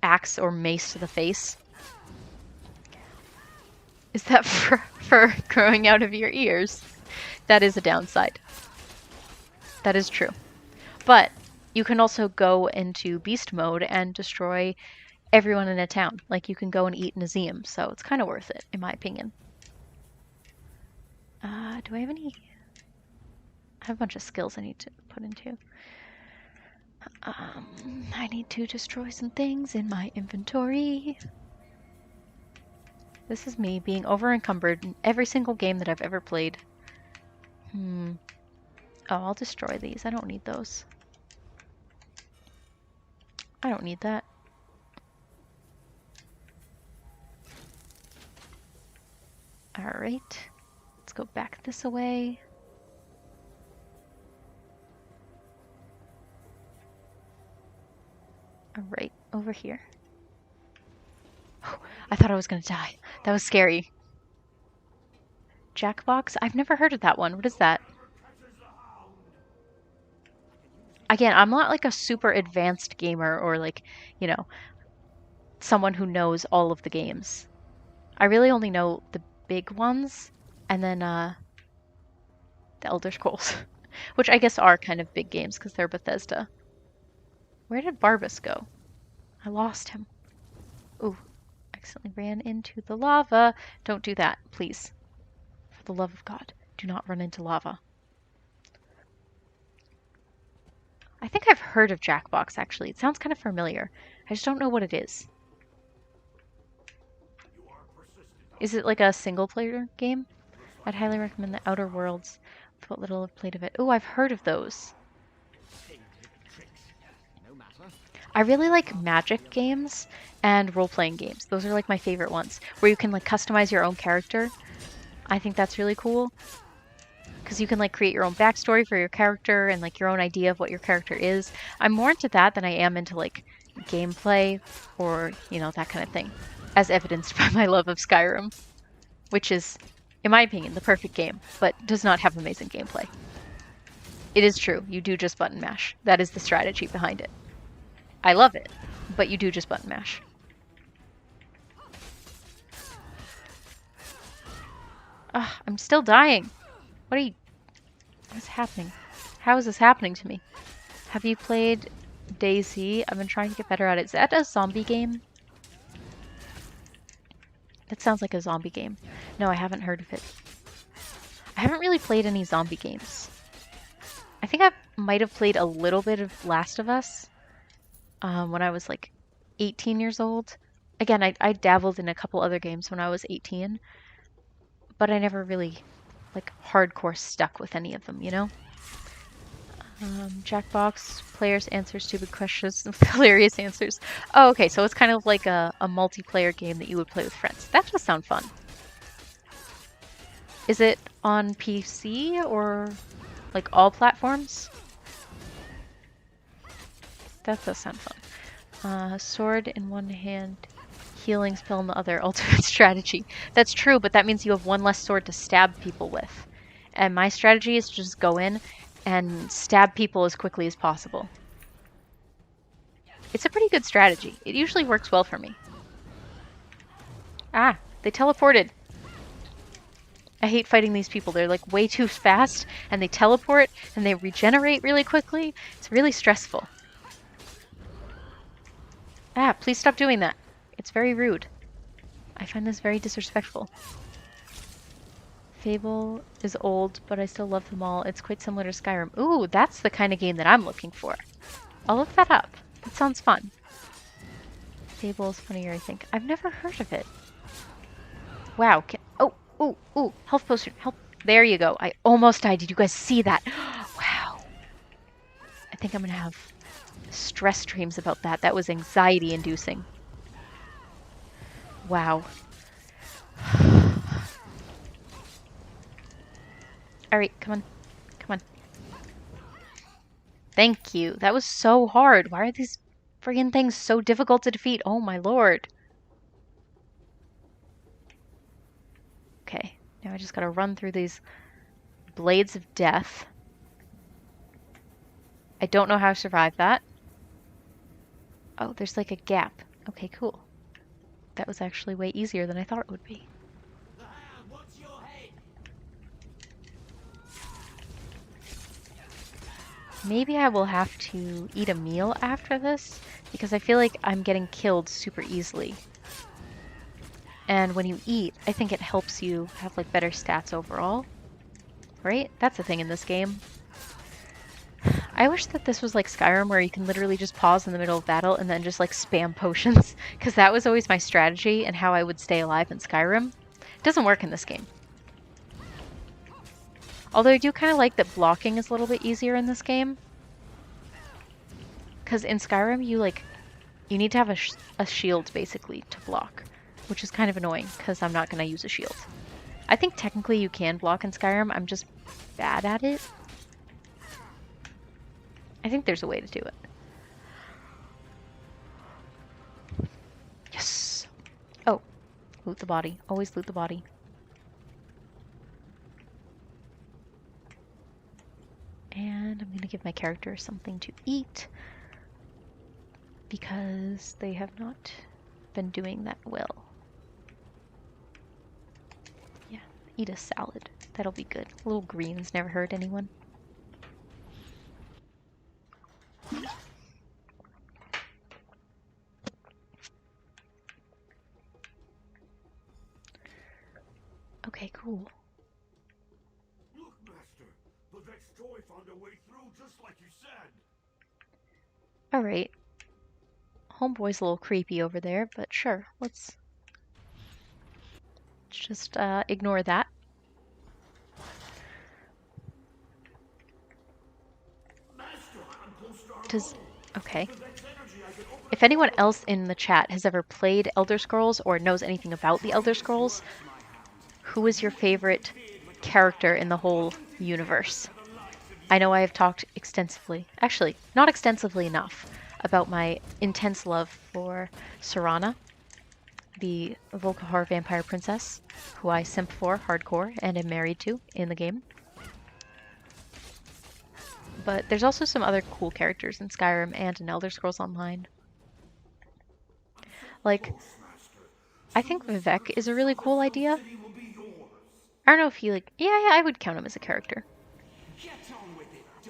Axe or mace to the face. Is that fur growing out of your ears? That is a downside. That is true. But you can also go into beast mode and destroy everyone in a town. Like, you can go and eat Nazim, so it's kind of worth it, in my opinion. Do I have any... I have a bunch of skills I need to put into. I need to destroy some things in my inventory. This is me being over-encumbered in every single game that I've ever played. Oh, I'll destroy these. I don't need those. I don't need that. Alright. Let's go back this way. Alright, over here. Oh, I thought I was gonna die. That was scary. Jackbox? I've never heard of that one. What is that? Again, I'm not like a super advanced gamer or like, you know, someone who knows all of the games. I really only know the big ones and then the Elder Scrolls, which I guess are kind of big games because they're Bethesda. Where did Barbas go? I lost him. Ooh, accidentally ran into the lava. Don't do that, please. For the love of God, do not run into lava. I think I've heard of Jackbox, actually. It sounds kind of familiar. I just don't know what it is. Is it like a single-player game? I'd highly recommend The Outer Worlds, with what little I've played of it. Oh, I've heard of those. I really like magic games and role-playing games. Those are like my favorite ones, where you can like customize your own character. I think that's really cool. Because you can like create your own backstory for your character and like your own idea of what your character is. I'm more into that than I am into like gameplay or, you know, that kind of thing. As evidenced by my love of Skyrim, which is, in my opinion, the perfect game, but does not have amazing gameplay. It is true, you do just button mash. That is the strategy behind it. I love it, but you do just button mash. Ugh, I'm still dying. What is happening? How is this happening to me? Have you played DayZ? I've been trying to get better at it. Is that a zombie game? That sounds like a zombie game. No, I haven't heard of it. I haven't really played any zombie games. I think I might have played a little bit of Last of Us when I was like 18 years old. Again, I dabbled in a couple other games when I was 18, but I never really like hardcore stuck with any of them, you know? Jackbox, players answer stupid questions with hilarious answers. Oh, okay, so it's kind of like a multiplayer game that you would play with friends. That does sound fun. Is it on PC or like all platforms? That does sound fun. Sword in one hand, healing spell in the other, ultimate strategy. That's true, but that means you have one less sword to stab people with. And my strategy is to just go in and stab people as quickly as possible. It's a pretty good strategy. It usually works well for me. Ah, they teleported. I hate fighting these people. They're like way too fast, and they teleport, and they regenerate really quickly. It's really stressful. Ah, please stop doing that. It's very rude. I find this very disrespectful. Fable is old, but I still love them all. It's quite similar to Skyrim. Ooh, that's the kind of game that I'm looking for. I'll look that up. That sounds fun. Fable is funnier, I think. I've never heard of it. Wow. Ooh. Health potion. Help. There you go. I almost died. Did you guys see that? Wow. I think I'm going to have stress dreams about that. That was anxiety inducing. Wow. Alright, come on. Come on. Thank you. That was so hard. Why are these friggin' things so difficult to defeat? Oh my lord. Okay, now I just gotta run through these blades of death. I don't know how to survive that. Oh, there's like a gap. Okay, cool. That was actually way easier than I thought it would be. Maybe I will have to eat a meal after this, because I feel like I'm getting killed super easily. And when you eat, I think it helps you have like better stats overall. Right? That's a thing in this game. I wish that this was like Skyrim where you can literally just pause in the middle of battle and then just like spam potions, because that was always my strategy and how I would stay alive in Skyrim. It doesn't work in this game. Although I do kind of like that blocking is a little bit easier in this game. Because in Skyrim, you need to have a shield basically to block, which is kind of annoying because I'm not going to use a shield. I think technically you can block in Skyrim, I'm just bad at it. I think there's a way to do it. Yes! Oh, loot the body. Always loot the body. And I'm going to give my character something to eat because they have not been doing that well. Yeah, eat a salad. That'll be good. Little greens never hurt anyone. Okay, cool. Look, Master, Vivek's toy found a way through just like you said. Alright. Homeboy's a little creepy over there, but sure, let's just ignore that. Master, I'm close to our Does... goal. Okay. Vivek's energy, I can open If anyone else in the chat has ever played Elder Scrolls or knows anything about the Elder Scrolls, who is your favorite character in the whole universe? I know I have talked extensively, actually, not extensively enough, about my intense love for Serana, the Volkihar vampire princess, who I simp for hardcore and am married to in the game. But there's also some other cool characters in Skyrim and in Elder Scrolls Online. Like, I think Vivek is a really cool idea. I don't know if he yeah, I would count him as a character.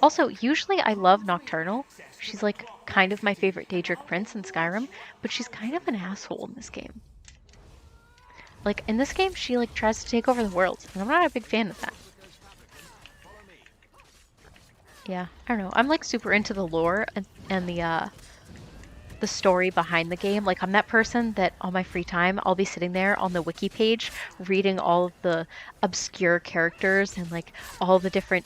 Also, usually I love Nocturnal. She's like kind of my favorite Daedric prince in Skyrim, but she's kind of an asshole in this game. Like, in this game, she like tries to take over the world, and I'm not a big fan of that. Yeah, I don't know. I'm like super into the lore and the story behind the game. Like, I'm that person that on my free time, I'll be sitting there on the wiki page reading all of the obscure characters and like all the different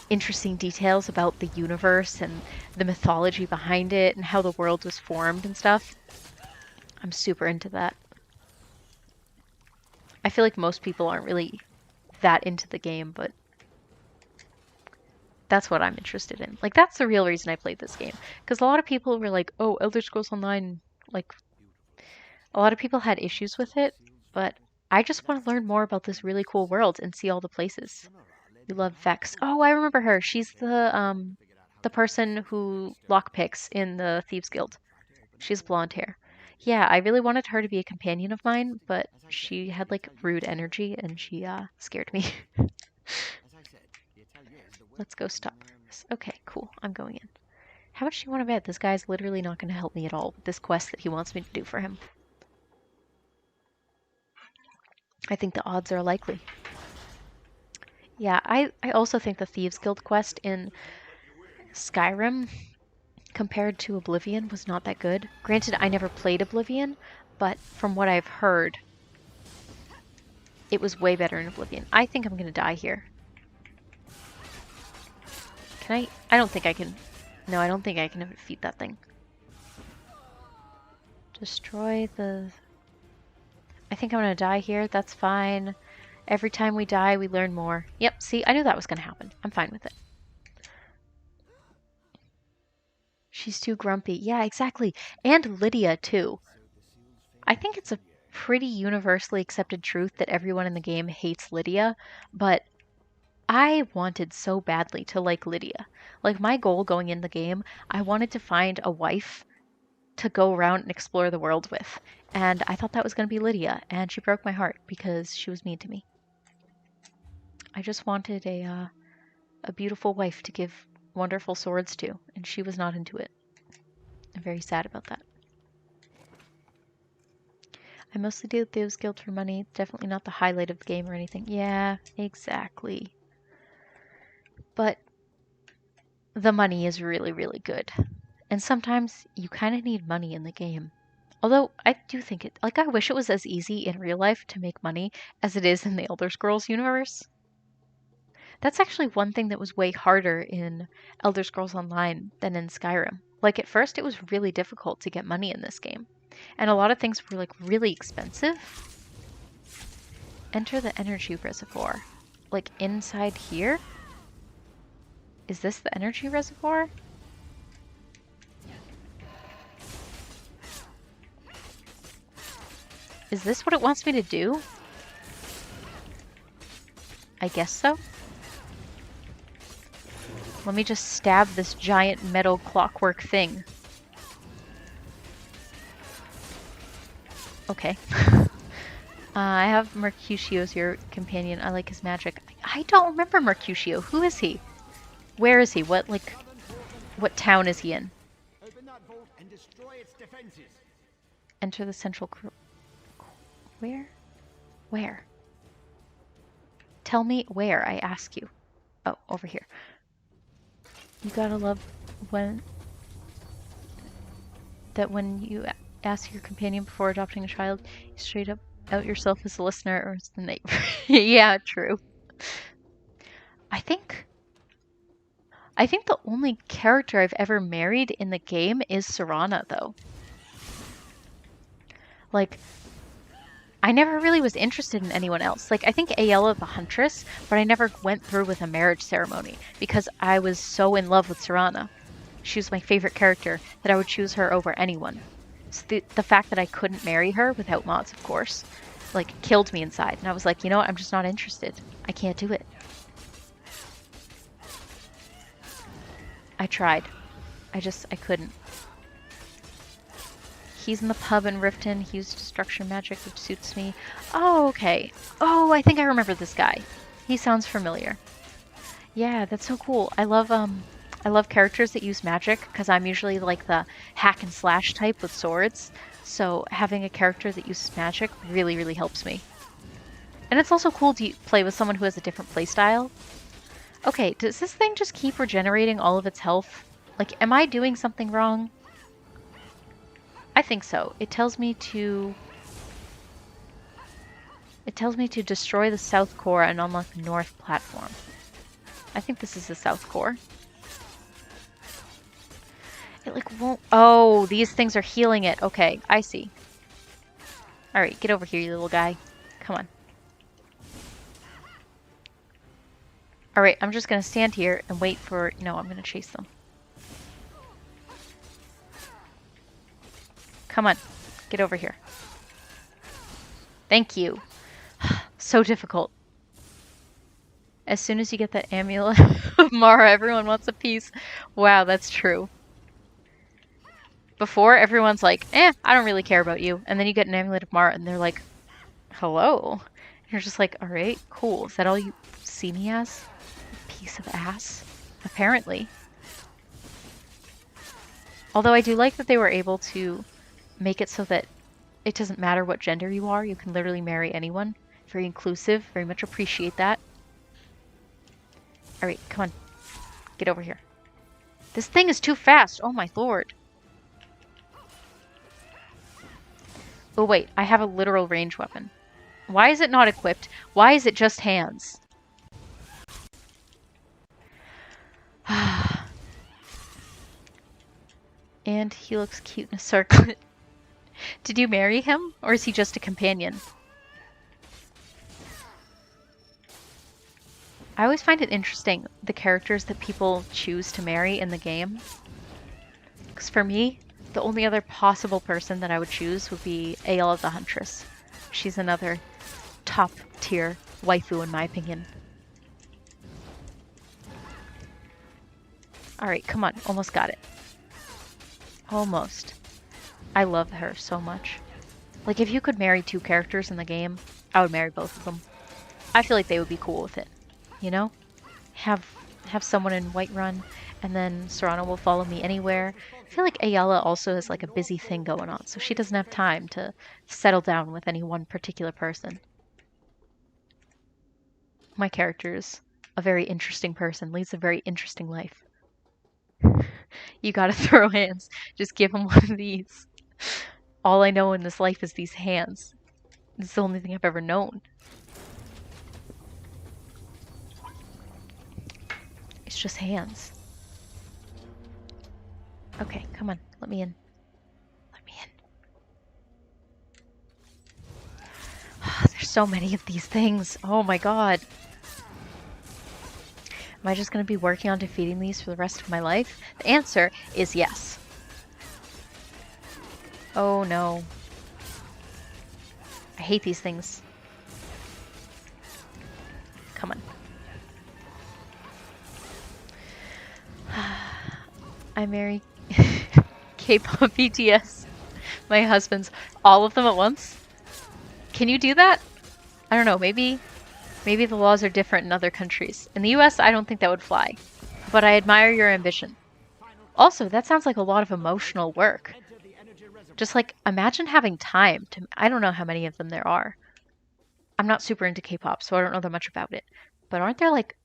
interesting details about the universe and the mythology behind it and how the world was formed and stuff. I'm super into that. I feel like most people aren't really that into the game, but that's what I'm interested in. Like, that's the real reason I played this game. Because a lot of people were like, oh, Elder Scrolls Online, like, a lot of people had issues with it, but I just want to learn more about this really cool world and see all the places. You love Vex. Oh, I remember her. She's the person who lockpicks in the Thieves Guild. She has blonde hair. Yeah, I really wanted her to be a companion of mine, but she had like rude energy and she scared me. Let's go stop this. Okay, cool. I'm going in. How much do you want to bet? This guy's literally not going to help me at all with this quest that he wants me to do for him. I think the odds are likely. Yeah, I also think the Thieves Guild quest in Skyrim compared to Oblivion was not that good. Granted, I never played Oblivion, but from what I've heard, it was way better in Oblivion. I think I'm going to die here. Can I? I don't think I can. No, I don't think I can defeat that thing. Destroy the... I think I'm going to die here. That's fine. Every time we die, we learn more. Yep, see, I knew that was going to happen. I'm fine with it. She's too grumpy. Yeah, exactly. And Lydia, too. I think it's a pretty universally accepted truth that everyone in the game hates Lydia, but I wanted so badly to like Lydia. Like, my goal going in the game, I wanted to find a wife to go around and explore the world with. And I thought that was going to be Lydia, and she broke my heart because she was mean to me. I just wanted a beautiful wife to give wonderful swords to, and she was not into it. I'm very sad about that. I mostly do Thieves Guild for money. Definitely not the highlight of the game or anything. Yeah, exactly. But the money is really, really good. And sometimes you kind of need money in the game. Although I do think it, like, I wish it was as easy in real life to make money as it is in the Elder Scrolls universe. That's actually one thing that was way harder in Elder Scrolls Online than in Skyrim. Like, at first, it was really difficult to get money in this game. And a lot of things were, like, really expensive. Enter the energy reservoir. Like, inside here? Is this the energy reservoir? Is this what it wants me to do? I guess so. Let me just stab this giant metal clockwork thing. Okay. I have Mercutio as your companion. I like his magic. I don't remember Mercutio. Who is he? Where is he? What town is he in? Open that vault and destroy its defenses. Enter the central... Where? Where? Tell me where, I ask you. Oh, over here. You gotta love when you ask your companion before adopting a child, you straight up out yourself as a listener or as the neighbor. Yeah, true. I think the only character I've ever married in the game is Serana, though. Like, I never really was interested in anyone else. Like, I think Aella the Huntress, but I never went through with a marriage ceremony because I was so in love with Serana. She was my favorite character that I would choose her over anyone. So the fact that I couldn't marry her, without mods of course, like, killed me inside. And I was like, you know what, I'm just not interested. I can't do it. I tried. I couldn't. He's in the pub in Riften. He used destruction magic, which suits me. Oh, okay. Oh, I think I remember this guy. He sounds familiar. Yeah, that's so cool. I love characters that use magic because I'm usually like the hack and slash type with swords. So having a character that uses magic really, really helps me. And it's also cool to play with someone who has a different playstyle. Okay, does this thing just keep regenerating all of its health? Like, am I doing something wrong? I think so. It tells me to destroy the south core and unlock the north platform. I think this is the south core. It like won't... Oh, these things are healing it. Okay, I see. Alright, get over here, you little guy. Come on. Alright, I'm just gonna stand here and wait for... No, I'm gonna chase them. Come on, get over here. Thank you. So difficult. As soon as you get that amulet of Mara, everyone wants a piece. Wow, that's true. Before, everyone's like, I don't really care about you. And then you get an amulet of Mara, and they're like, hello? And you're just like, alright, cool. Is that all you see me as? A piece of ass? Apparently. Although I do like that they were able to make it so that it doesn't matter what gender you are. You can literally marry anyone. Very inclusive. Very much appreciate that. Alright, come on. Get over here. This thing is too fast. Oh my lord. Oh wait, I have a literal range weapon. Why is it not equipped? Why is it just hands? And he looks cute in a circlet. Did you marry him? Or is he just a companion? I always find it interesting, the characters that people choose to marry in the game. Because for me, the only other possible person that I would choose would be Aella the Huntress. She's another top tier waifu in my opinion. Alright, come on. Almost got it. Almost. I love her so much. Like, if you could marry two characters in the game, I would marry both of them. I feel like they would be cool with it. You know? Have someone in Whiterun, and then Serana will follow me anywhere. I feel like Aella also has like a busy thing going on, so she doesn't have time to settle down with any one particular person. My character is a very interesting person, leads a very interesting life. You gotta throw hands. Just give him one of these. All I know in this life is these hands. It's the only thing I've ever known. It's just hands. Okay, come on. Let me in. Let me in. There's so many of these things. Oh my god. Am I just going to be working on defeating these for the rest of my life? The answer is yes. Oh no. I hate these things. Come on. I marry K-pop BTS. My husband's. All of them at once? Can you do that? I don't know, maybe the laws are different in other countries. In the US, I don't think that would fly. But I admire your ambition. Also, that sounds like a lot of emotional work. Just like, imagine having time to... I don't know how many of them there are. I'm not super into K-pop, so I don't know that much about it. But aren't there like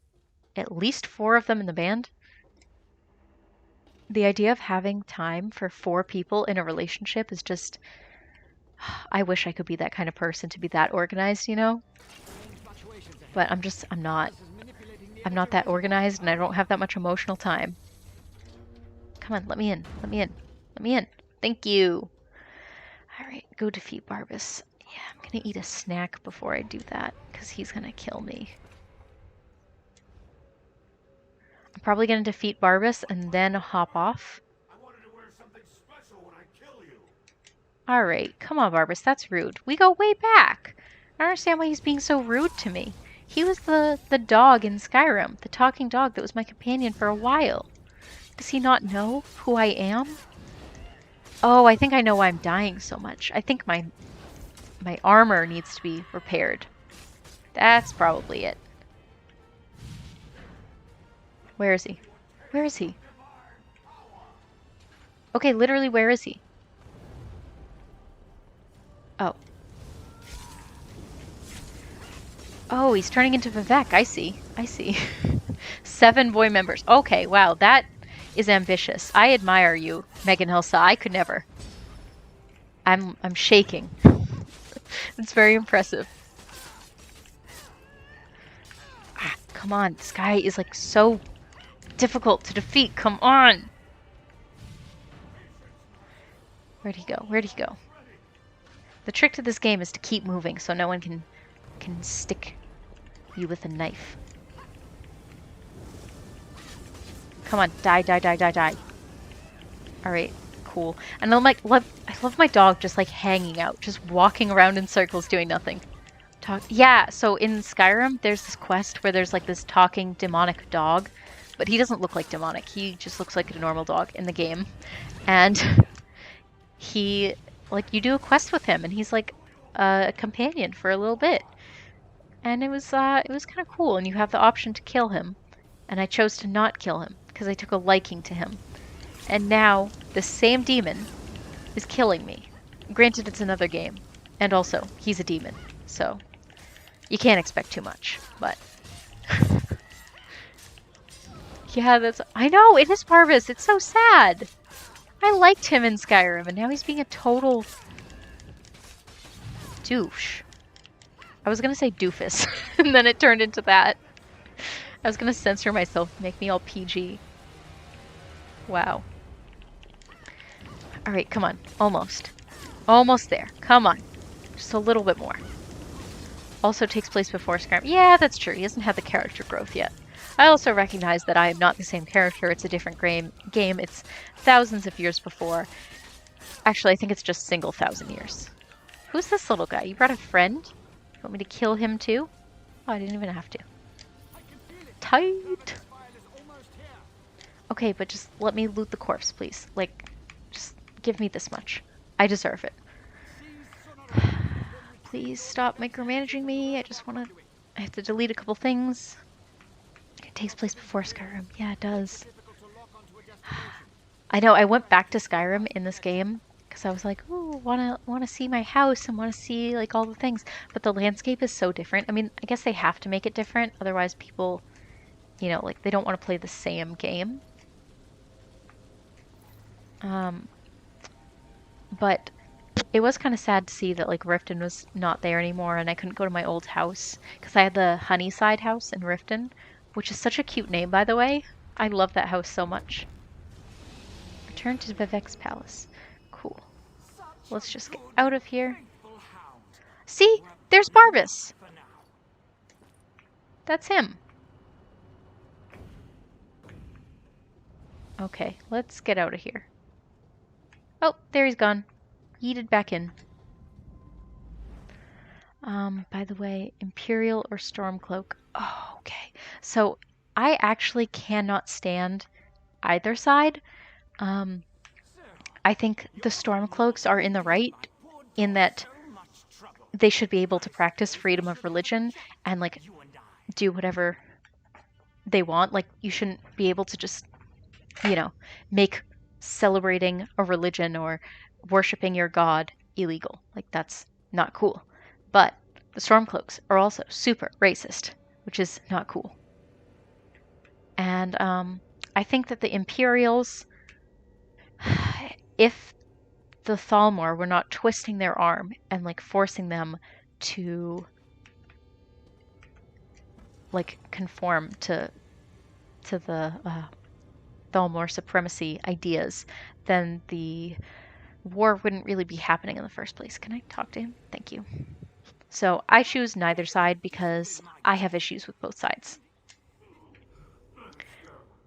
at least 4 of them in the band? The idea of having time for 4 people in a relationship is just... I wish I could be that kind of person to be that organized, you know? But I'm not. I'm not that organized and I don't have that much emotional time. Come on, let me in. Let me in. Let me in. Thank you. Alright, go defeat Barbas. Yeah, I'm gonna eat a snack before I do that, because he's gonna kill me. I'm probably gonna defeat Barbas and then hop off. I wanted to wear something special when I kill you. Alright, come on Barbas, that's rude. We go way back. I don't understand why he's being so rude to me. He was the dog in Skyrim, the talking dog that was my companion for a while. Does he not know who I am? Oh, I think I know why I'm dying so much. I think my armor needs to be repaired. That's probably it. Where is he? Where is he? Okay, literally, where is he? Oh. Oh, he's turning into Vivek. I see. I see. 7 boy members. Okay, wow, that is ambitious. I admire you, Megan Hilsa. I could never. I'm shaking. It's very impressive. Ah, come on, this guy is like so difficult to defeat. Come on. Where'd he go? Where'd he go? The trick to this game is to keep moving so no one can stick you with a knife. Come on, die, die, die, die, die. Alright, cool. And I love my dog just like hanging out, just walking around in circles doing nothing. Yeah, so in Skyrim, there's this quest where there's like this talking demonic dog, but he doesn't look like demonic. He just looks like a normal dog in the game. And he, like, you do a quest with him, and he's like a companion for a little bit. And it was kind of cool, and you have the option to kill him. And I chose to not kill him, because I took a liking to him. And now, the same demon is killing me. Granted, it's another game. And also, he's a demon, so you can't expect too much, but... yeah, I know, it is Parvis, it's so sad! I liked him in Skyrim, and now he's being a total... douche. I was gonna say doofus, and then it turned into that. I was gonna censor myself, make me all PG. Wow. Alright, come on. Almost. Almost there. Come on. Just a little bit more. Also takes place before Skyrim. Yeah, that's true. He hasn't had the character growth yet. I also recognize that I am not the same character. It's a different game. It's thousands of years before. Actually, I think it's just single 1,000 years. Who's this little guy? You brought a friend? You want me to kill him too? Oh, I didn't even have to. Tight. Okay, but just let me loot the corpse, please. Like, just give me this much. I deserve it. Please stop micromanaging me. I have to delete a couple things. It takes place before Skyrim. Yeah, it does. I know, I went back to Skyrim in this game because I was like, ooh, wanna see my house and wanna see like all the things. But the landscape is so different. I mean, I guess they have to make it different, otherwise people, you know, like they don't want to play the same game. But it was kind of sad to see that like Riften was not there anymore and I couldn't go to my old house because I had the Honeyside house in Riften, which is such a cute name, by the way. I love that house so much. Return to Vivek's palace. Cool. Let's just get out of here. See? There's Barbas! That's him. Okay, let's get out of here. Oh, there he's gone. Yeeted back in. By the way, Imperial or Stormcloak. Oh, okay. So I actually cannot stand either side. I think the Stormcloaks are in the right in that they should be able to practice freedom of religion and like do whatever they want. Like you shouldn't be able to just, you know, make celebrating a religion or worshiping your god illegal. Like that's not cool. But the Stormcloaks are also super racist, which is not cool. And I think that the Imperials, if the Thalmor were not twisting their arm and like forcing them to like conform to the Thalmor supremacy ideas, then the war wouldn't really be happening in the first place. Can I talk to him? Thank you. So I choose neither side because I have issues with both sides.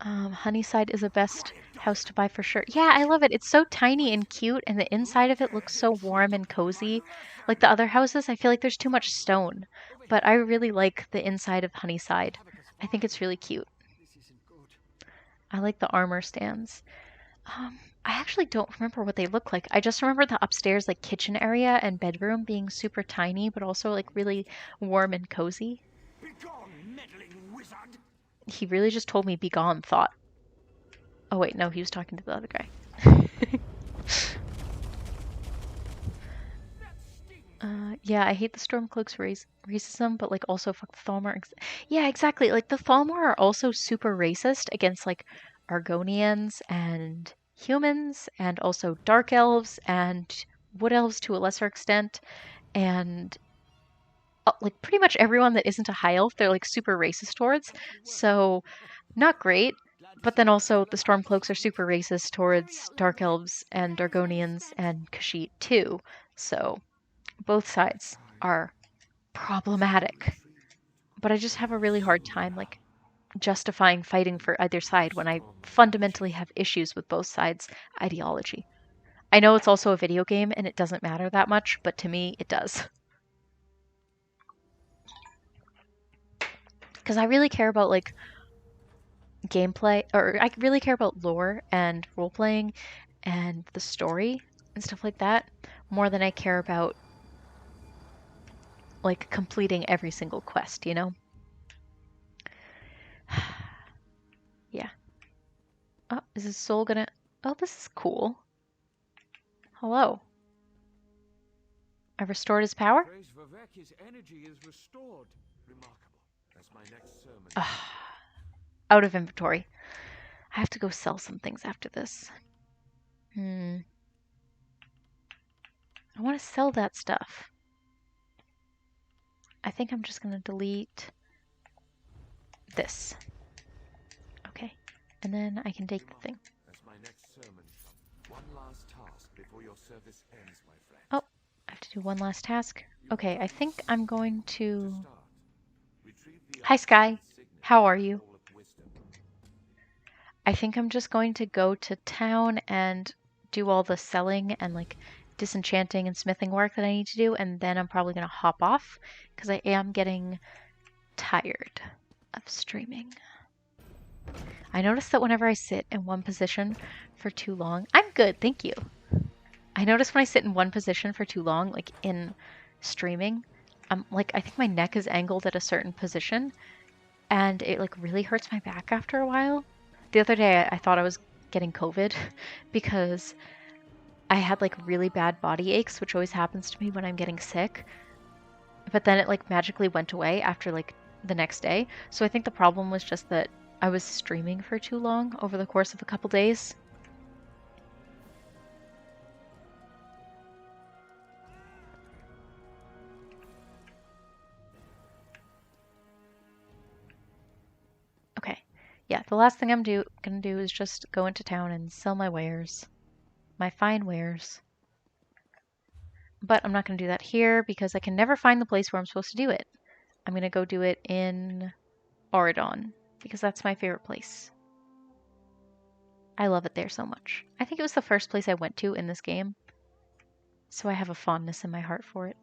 Honeyside is the best house to buy for sure. Yeah, I love it. It's so tiny and cute, and the inside of it looks so warm and cozy. Like the other houses, I feel like there's too much stone, but I really like the inside of Honeyside. I think it's really cute. I like the armor stands. I actually don't remember what they look like. I just remember the upstairs like kitchen area and bedroom being super tiny, but also like really warm and cozy. He really just told me begone, thought. Oh wait, no, he was talking to the other guy. Yeah, I hate the Stormcloaks racism, but like also fuck the Thalmor. Yeah, exactly. Like the Thalmor are also super racist against like Argonians and humans, and also Dark Elves and Wood Elves to a lesser extent, and like pretty much everyone that isn't a High Elf, they're like super racist towards. So, not great. But then also the Stormcloaks are super racist towards Dark Elves and Argonians and Kashyyyk too. So both sides are problematic. But I just have a really hard time like justifying fighting for either side when I fundamentally have issues with both sides' ideology. I know it's also a video game and it doesn't matter that much, but to me it does. Because I really care about like gameplay, or I really care about lore and role playing and the story and stuff like that more than I care about like completing every single quest, you know? Yeah. Oh, is his soul gonna... Oh, this is cool. Hello. I restored his power? Praise Vivek, his energy is restored. Remarkable. That's my next sermon. Out of inventory. I have to go sell some things after this. I want to sell that stuff. I think I'm just going to delete this. Okay. And then I can take the thing. That's my next sermon. One last task before your service ends, my friend. Oh, I have to do one last task. Okay, I think I'm going to... Hi, Sky. How are you? I think I'm just going to go to town and do all the selling and like disenchanting and smithing work that I need to do, and then I'm probably going to hop off because I am getting tired of streaming. I noticed that whenever I sit in one position for too long, I'm good, thank you. I notice when I sit in one position for too long, like in streaming, I think my neck is angled at a certain position, and it like really hurts my back after a while. The other day I thought I was getting COVID because I had like really bad body aches, which always happens to me when I'm getting sick. But then it like magically went away after like the next day. So I think the problem was just that I was streaming for too long over the course of a couple days. the last thing I'm gonna do is just go into town and sell my wares. My fine wares. But I'm not gonna do that here because I can never find the place where I'm supposed to do it. I'm gonna go do it in Auradon because that's my favorite place. I love it there so much. I think it was the first place I went to in this game. So I have a fondness in my heart for it.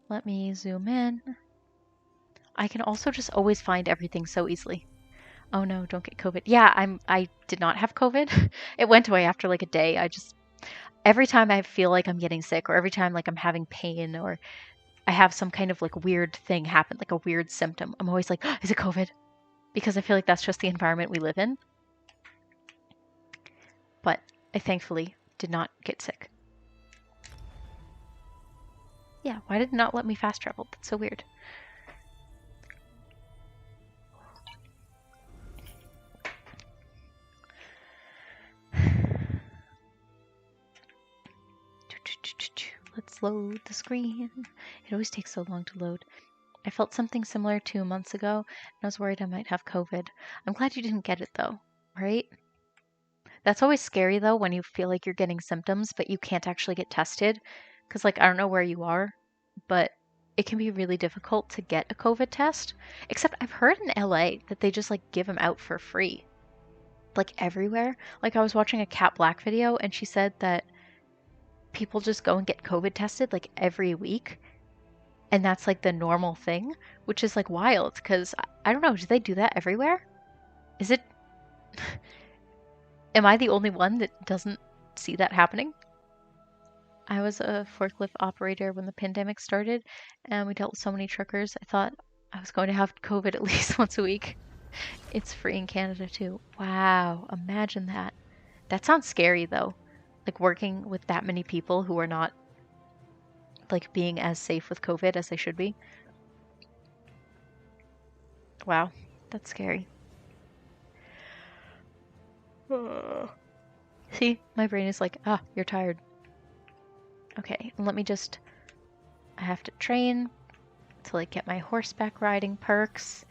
Let me zoom in. I can also just always find everything so easily. Oh no, don't get COVID. Yeah, I did not have COVID. It went away after like a day. Every time I feel like I'm getting sick or every time like I'm having pain or I have some kind of like weird thing happen, like a weird symptom, I'm always like, oh, is it COVID? Because I feel like that's just the environment we live in. But I thankfully did not get sick. Yeah, why did it not let me fast travel? That's so weird. Let's load the screen. It always takes so long to load. I felt something similar 2 months ago, and I was worried I might have COVID. I'm glad you didn't get it though, right? That's always scary though when you feel like you're getting symptoms, but you can't actually get tested. Because, like, I don't know where you are, but it can be really difficult to get a COVID test. Except I've heard in LA that they just, like, give them out for free. Like, everywhere. Like, I was watching a Cat Black video, and she said that people just go and get COVID tested, like, every week. And that's, like, the normal thing, which is, like, wild. Because, I don't know, do they do that everywhere? Is it... Am I the only one that doesn't see that happening? I was a forklift operator when the pandemic started, and we dealt with so many truckers. I thought I was going to have COVID at least once a week. It's free in Canada too. Wow, imagine that. That sounds scary though. Like working with that many people who are not like being as safe with COVID as they should be. Wow, that's scary. See, my brain is like, ah, you're tired. Okay, let me just, I have to train to like get my horseback riding perks.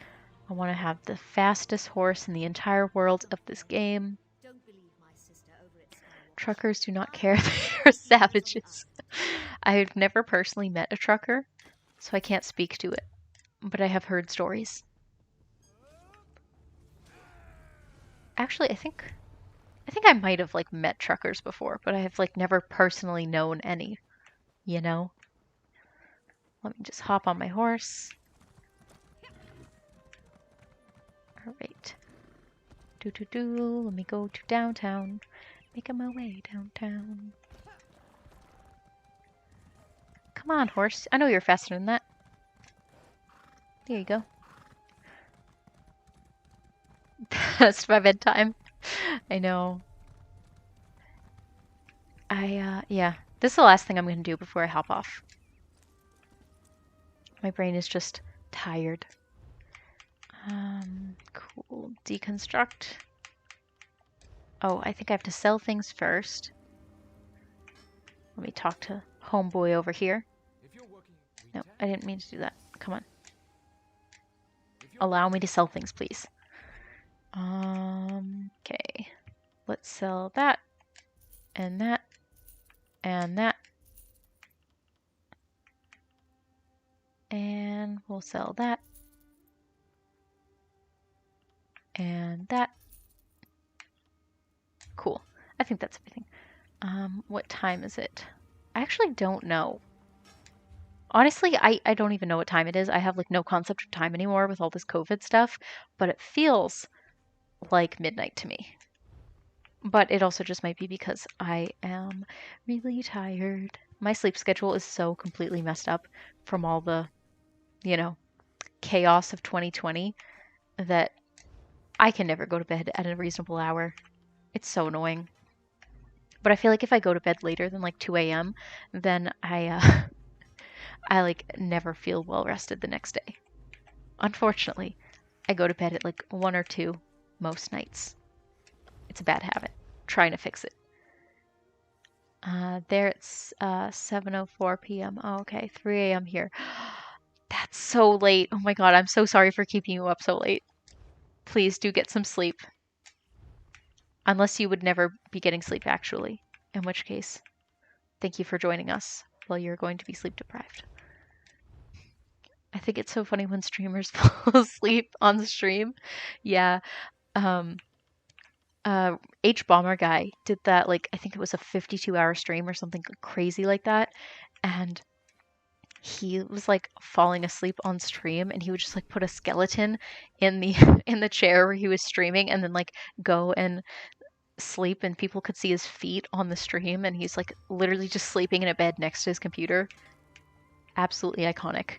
I want to have the fastest horse in the entire world of this game. Don't believe my sister over at Skyrim. Truckers do not care. They're savages. I've never personally met a trucker, so I can't speak to it, but I have heard stories. Actually, I think I might have like met truckers before, but I have like never personally known any, you know? Let me just hop on my horse. All right. Let me go to downtown. Making my way downtown. Come on, horse. I know you're faster than that. There you go. That's my bedtime. I know. Yeah. This is the last thing I'm going to do before I hop off. My brain is just tired. Cool. Deconstruct. Oh, I think I have to sell things first. Let me talk to homeboy over here. No, I didn't mean to do that. Come on. Allow me to sell things, please. Okay. Let's sell that. And that. And that. And we'll sell that. And that. Cool. I think that's everything. What time is it? I actually don't know. Honestly, I don't even know what time it is. I have like no concept of time anymore with all this COVID stuff, but it feels like midnight to me. But it also just might be because I am really tired. My sleep schedule is so completely messed up from all the, you know, chaos of 2020 that I can never go to bed at a reasonable hour. It's so annoying. But I feel like if I go to bed later than like 2 a.m., then I like never feel well rested the next day. Unfortunately, I go to bed at like 1 or 2 most nights. It's a bad habit. Trying to fix it. There it's 7:04 p.m. Oh, okay, 3 a.m. here. That's so late. Oh my god, I'm so sorry for keeping you up so late. please do get some sleep. Unless you would never be getting sleep, actually. In which case, thank you for joining us while you're going to be sleep deprived. I think it's so funny when streamers fall asleep on the stream. Yeah. H Bomber guy did that, like, I think it was a 52-hour stream or something crazy like that. And he was like falling asleep on stream, and he would just like put a skeleton in the in the chair where he was streaming and then like go and sleep, and people could see his feet on the stream, and he's like literally just sleeping in a bed next to his computer. Absolutely iconic.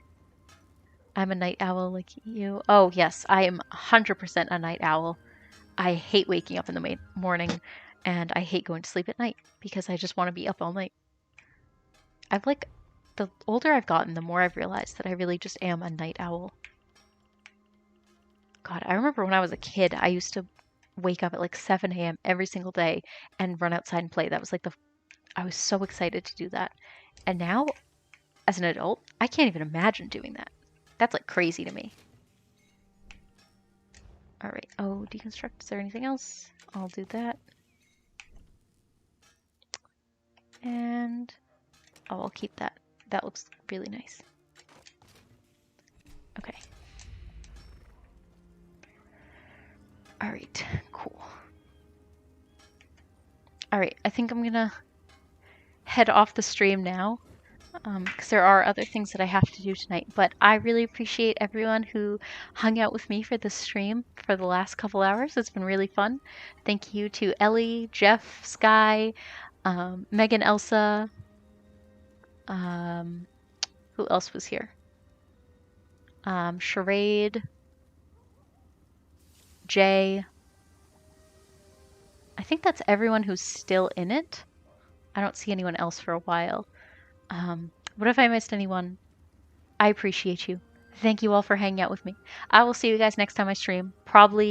I'm a night owl like you. Oh yes, I am 100% a night owl. I hate waking up in the morning, and I hate going to sleep at night because I just want to be up all night. I've like, the older I've gotten, the more I've realized that I really just am a night owl. God, I remember when I was a kid, I used to wake up at like 7 a.m. every single day and run outside and play. That was like I was so excited to do that. And now, as an adult, I can't even imagine doing that. That's like crazy to me. All right. Oh, deconstruct. Is there anything else? I'll do that. And oh, I'll keep that. That looks really nice. Okay. All right. Cool. All right. I think I'm gonna head off the stream now, because there are other things that I have to do tonight. But I really appreciate everyone who hung out with me for this stream for the last couple hours. It's been really fun. Thank you to Ellie, Jeff, Sky, Megan, Elsa. Who else was here? Charade, Jay. I think that's everyone who's still in it. I don't see anyone else for a while. What if I missed anyone? I appreciate you. Thank you all for hanging out with me. I will see you guys next time I stream. Probably